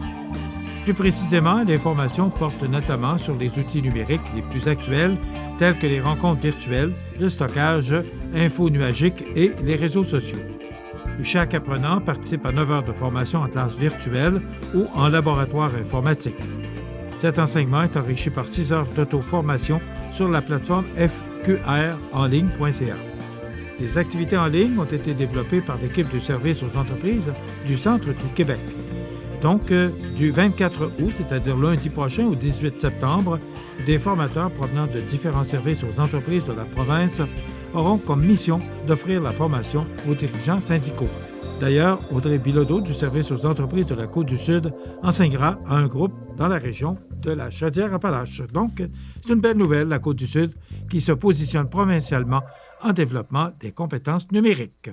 Plus précisément, les formations portent notamment sur les outils numériques les plus actuels, tels que les rencontres virtuelles, le stockage, info-nuagique et les réseaux sociaux. Chaque apprenant participe à 9 heures de formation en classe virtuelle ou en laboratoire informatique. Cet enseignement est enrichi par 6 heures d'auto-formation sur la plateforme fqrenligne.ca. Les activités en ligne ont été développées par l'équipe du service aux entreprises du Centre du Québec. Donc, du 24 août, c'est-à-dire lundi prochain au 18 septembre, des formateurs provenant de différents services aux entreprises de la province auront comme mission d'offrir la formation aux dirigeants syndicaux. D'ailleurs, Audrey Bilodeau du service aux entreprises de la Côte-du-Sud enseignera à un groupe dans la région de la Chaudière-Appalaches. Donc, c'est une belle nouvelle, la Côte-du-Sud, qui se positionne provincialement en développement des compétences numériques.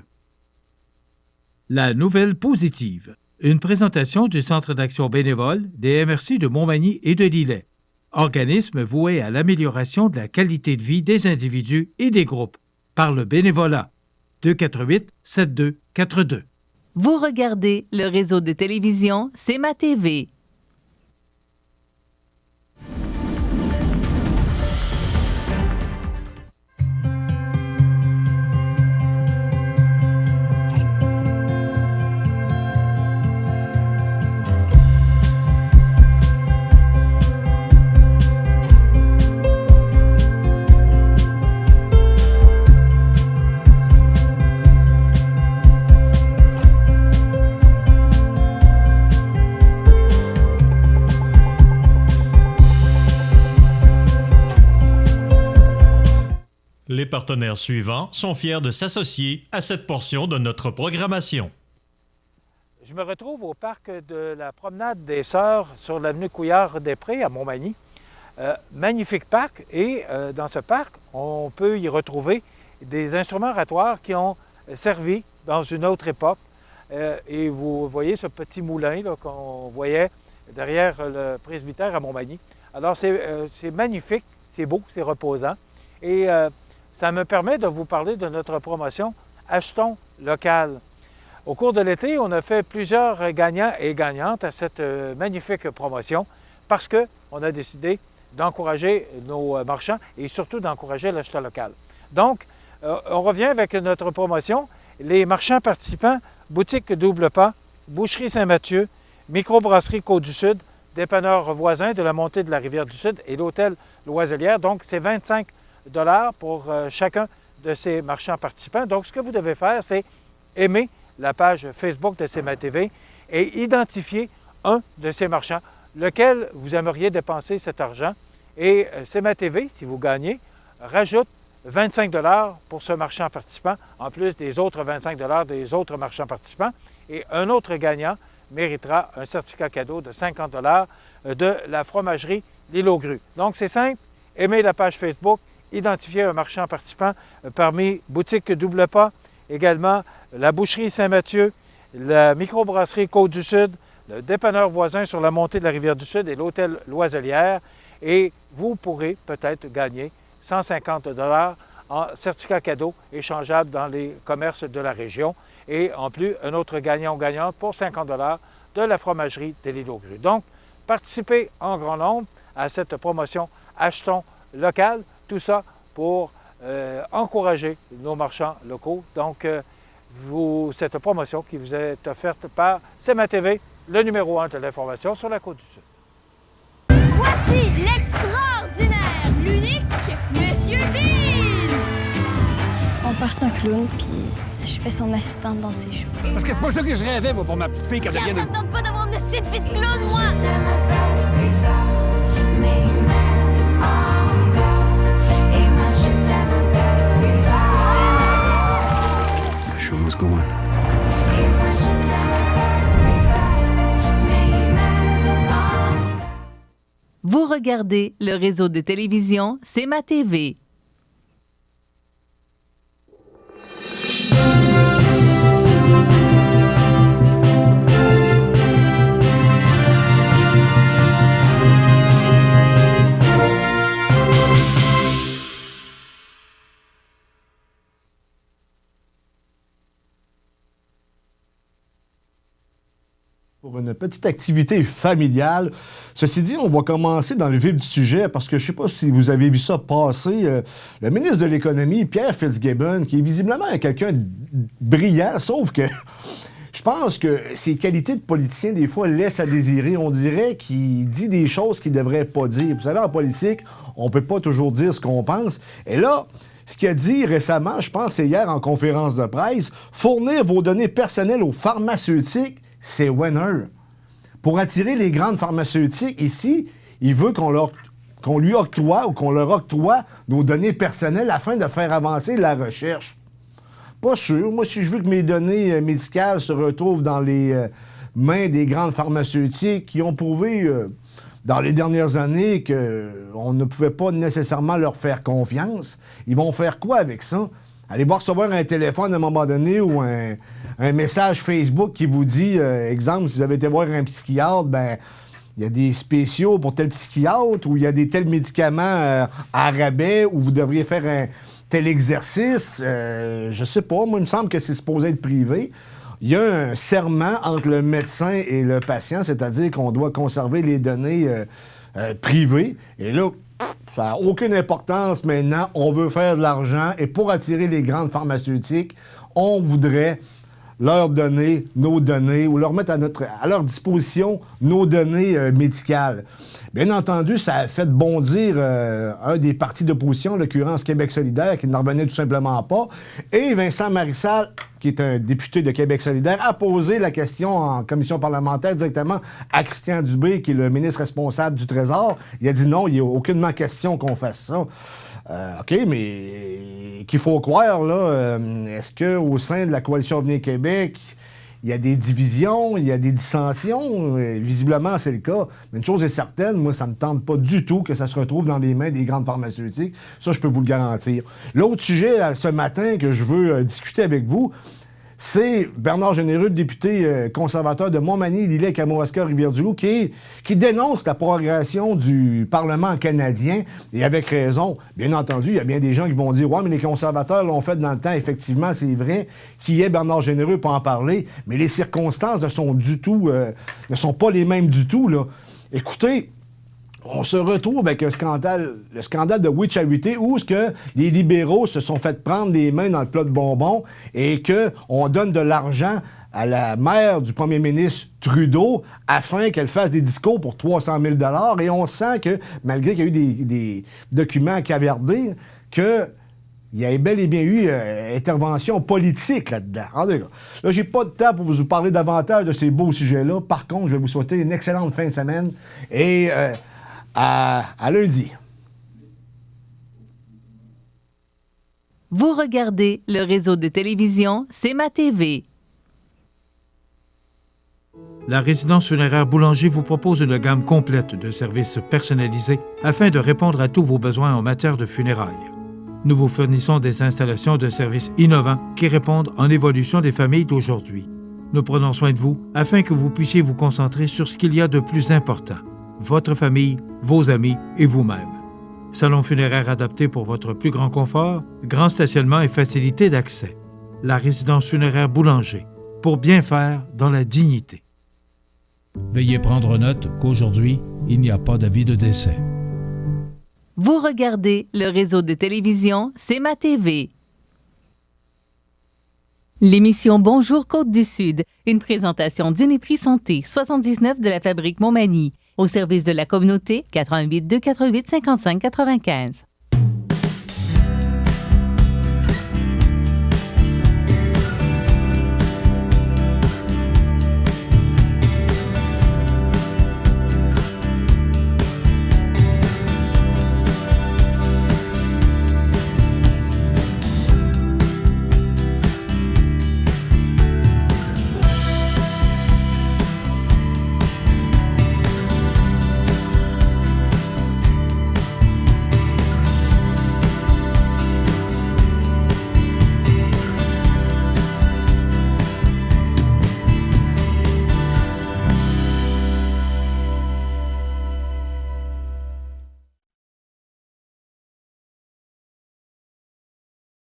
La nouvelle positive. Une présentation du Centre d'action bénévole des MRC de Montmagny et de Lillet. Organisme voué à l'amélioration de la qualité de vie des individus et des groupes par le bénévolat. 248-7242. Vous regardez le réseau de télévision C'est ma TV. Les partenaires suivants sont fiers de s'associer à cette portion de notre programmation. Je me retrouve au parc de la Promenade des Sœurs sur l'avenue Couillard-des-Prés à Montmagny. Magnifique parc et dans ce parc, on peut y retrouver des instruments oratoires qui ont servi dans une autre époque. Et vous voyez ce petit moulin qu'on voyait derrière le presbytère à Montmagny. Alors c'est magnifique, c'est beau, c'est reposant. Et ça me permet de vous parler de notre promotion Achetons local. Au cours de l'été, on a fait plusieurs gagnants et gagnantes à cette magnifique promotion parce qu'on a décidé d'encourager nos marchands et surtout d'encourager l'achat local. Donc, on revient avec notre promotion. Les marchands participants, Boutique Double Pas, Boucherie Saint-Mathieu, Microbrasserie Côte-du-Sud, dépanneur voisin de la montée de la Rivière-du-Sud et l'hôtel Loiselière. Donc, c'est 25 $ pour chacun de ces marchands participants. Donc, ce que vous devez faire, c'est aimer la page Facebook de C'est ma TV et identifier un de ces marchands, lequel vous aimeriez dépenser cet argent. Et C'est ma TV, si vous gagnez, rajoute 25 $ pour ce marchand participant, en plus des autres 25 $ des autres marchands participants. Et un autre gagnant méritera un certificat cadeau de 50 $ de la fromagerie L'Île aux Grues. Donc, c'est simple, aimez la page Facebook, identifier un marchand participant parmi Boutique Double Pas, également la Boucherie Saint-Mathieu, la Microbrasserie Côte-du-Sud, le dépanneur voisin sur la montée de la Rivière-du-Sud et l'hôtel Loiselière. Et vous pourrez peut-être gagner 150 $ en certificat cadeau échangeable dans les commerces de la région. Et en plus, un autre gagnant ou gagnante pour 50 $ de la fromagerie de l'Île aux Grues. Donc, participez en grand nombre à cette promotion Achetons local. Tout ça pour encourager nos marchands locaux. Donc, cette promotion qui vous est offerte par C'est ma TV, le numéro 1 de l'information sur la Côte-du-Sud. Voici l'extraordinaire, l'unique Monsieur Bean! On part, c'est un clown, puis je fais son assistante dans ses shows. Parce que c'est pas ça que je rêvais, moi, pour ma petite fille quand elle Regarde, vient ça me tente pas d'avoir une petite vie de clown, moi! Show must go on. Vous regardez le réseau de télévision C'est ma TV. Pour une petite activité familiale. Ceci dit, on va commencer dans le vif du sujet parce que je ne sais pas si vous avez vu ça passer. Le ministre de l'Économie, Pierre Fitzgibbon, qui est visiblement quelqu'un de brillant, sauf que je pense que ses qualités de politicien, des fois, laissent à désirer. On dirait qu'il dit des choses qu'il ne devrait pas dire. Vous savez, en politique, on ne peut pas toujours dire ce qu'on pense. Et là, ce qu'il a dit récemment, je pense c'est hier en conférence de presse, fournir vos données personnelles aux pharmaceutiques, c'est winner. Pour attirer les grandes pharmaceutiques, ici, il veut qu'on leur octroie nos données personnelles afin de faire avancer la recherche. Pas sûr. Moi, si je veux que mes données médicales se retrouvent dans les mains des grandes pharmaceutiques qui ont prouvé dans les dernières années qu'on ne pouvait pas nécessairement leur faire confiance, ils vont faire quoi avec ça? Allez-vous recevoir un téléphone à un moment donné ou un message Facebook qui vous dit, exemple, si vous avez été voir un psychiatre, ben il y a des spéciaux pour tel psychiatre ou il y a des tels médicaments à rabais ou vous devriez faire un tel exercice. Je sais pas, moi, il me semble que c'est supposé être privé. Il y a un serment entre le médecin et le patient, c'est-à-dire qu'on doit conserver les données privées. Et là, ça n'a aucune importance maintenant. On veut faire de l'argent et pour attirer les grandes pharmaceutiques, on voudrait leur donner nos données ou leur mettre à leur disposition nos données médicales. Bien entendu, ça a fait bondir un des partis d'opposition, en l'occurrence Québec solidaire, qui n'en revenait tout simplement pas. Et Vincent Marissal, qui est un député de Québec solidaire, a posé la question en commission parlementaire directement à Christian Dubé, qui est le ministre responsable du Trésor. Il a dit non, il n'y a aucunement question qu'on fasse ça. OK, mais qu'il faut croire, là, est-ce qu'au sein de la Coalition Avenir Québec, il y a des divisions, il y a des dissensions? Visiblement, c'est le cas. Mais une chose est certaine, moi, ça ne me tente pas du tout que ça se retrouve dans les mains des grandes pharmaceutiques. Ça, je peux vous le garantir. L'autre sujet, ce matin, que je veux discuter avec vous, c'est Bernard Généreux, le député conservateur de Montmagny, Lillet, Kamouraska, Rivière-du-Loup, qui dénonce la progression du Parlement canadien, et avec raison. Bien entendu, il y a bien des gens qui vont dire « Ouais, mais les conservateurs l'ont fait dans le temps. » Effectivement, c'est vrai. Qui est Bernard Généreux pour en parler? Mais les circonstances ne sont pas les mêmes du tout, là. Écoutez, on se retrouve avec le scandale de We Charity où les libéraux se sont fait prendre les mains dans le plat de bonbons et qu'on donne de l'argent à la mère du premier ministre Trudeau afin qu'elle fasse des discours pour 300 000 $. Et on sent que, malgré qu'il y a eu des documents cavardés, qu'il y a bel et bien eu intervention politique là-dedans. Là, j'ai pas de temps pour vous parler davantage de ces beaux sujets-là. Par contre, je vais vous souhaiter une excellente fin de semaine et à lundi. Vous regardez le réseau de télévision C'est ma TV. La résidence funéraire Boulanger vous propose une gamme complète de services personnalisés afin de répondre à tous vos besoins en matière de funérailles. Nous vous fournissons des installations de services innovants qui répondent en évolution des familles d'aujourd'hui. Nous prenons soin de vous afin que vous puissiez vous concentrer sur ce qu'il y a de plus important: votre famille, vos amis et vous-même. Salon funéraire adapté pour votre plus grand confort, grand stationnement et facilité d'accès. La résidence funéraire Boulanger, pour bien faire dans la dignité. Veuillez prendre note qu'aujourd'hui, il n'y a pas d'avis de décès. Vous regardez le réseau de télévision C'est ma TV. L'émission Bonjour Côte-du-Sud, une présentation d'Uniprix Santé, 79 de la Fabrique Montmagny, au service de la communauté, 88 248 55 95.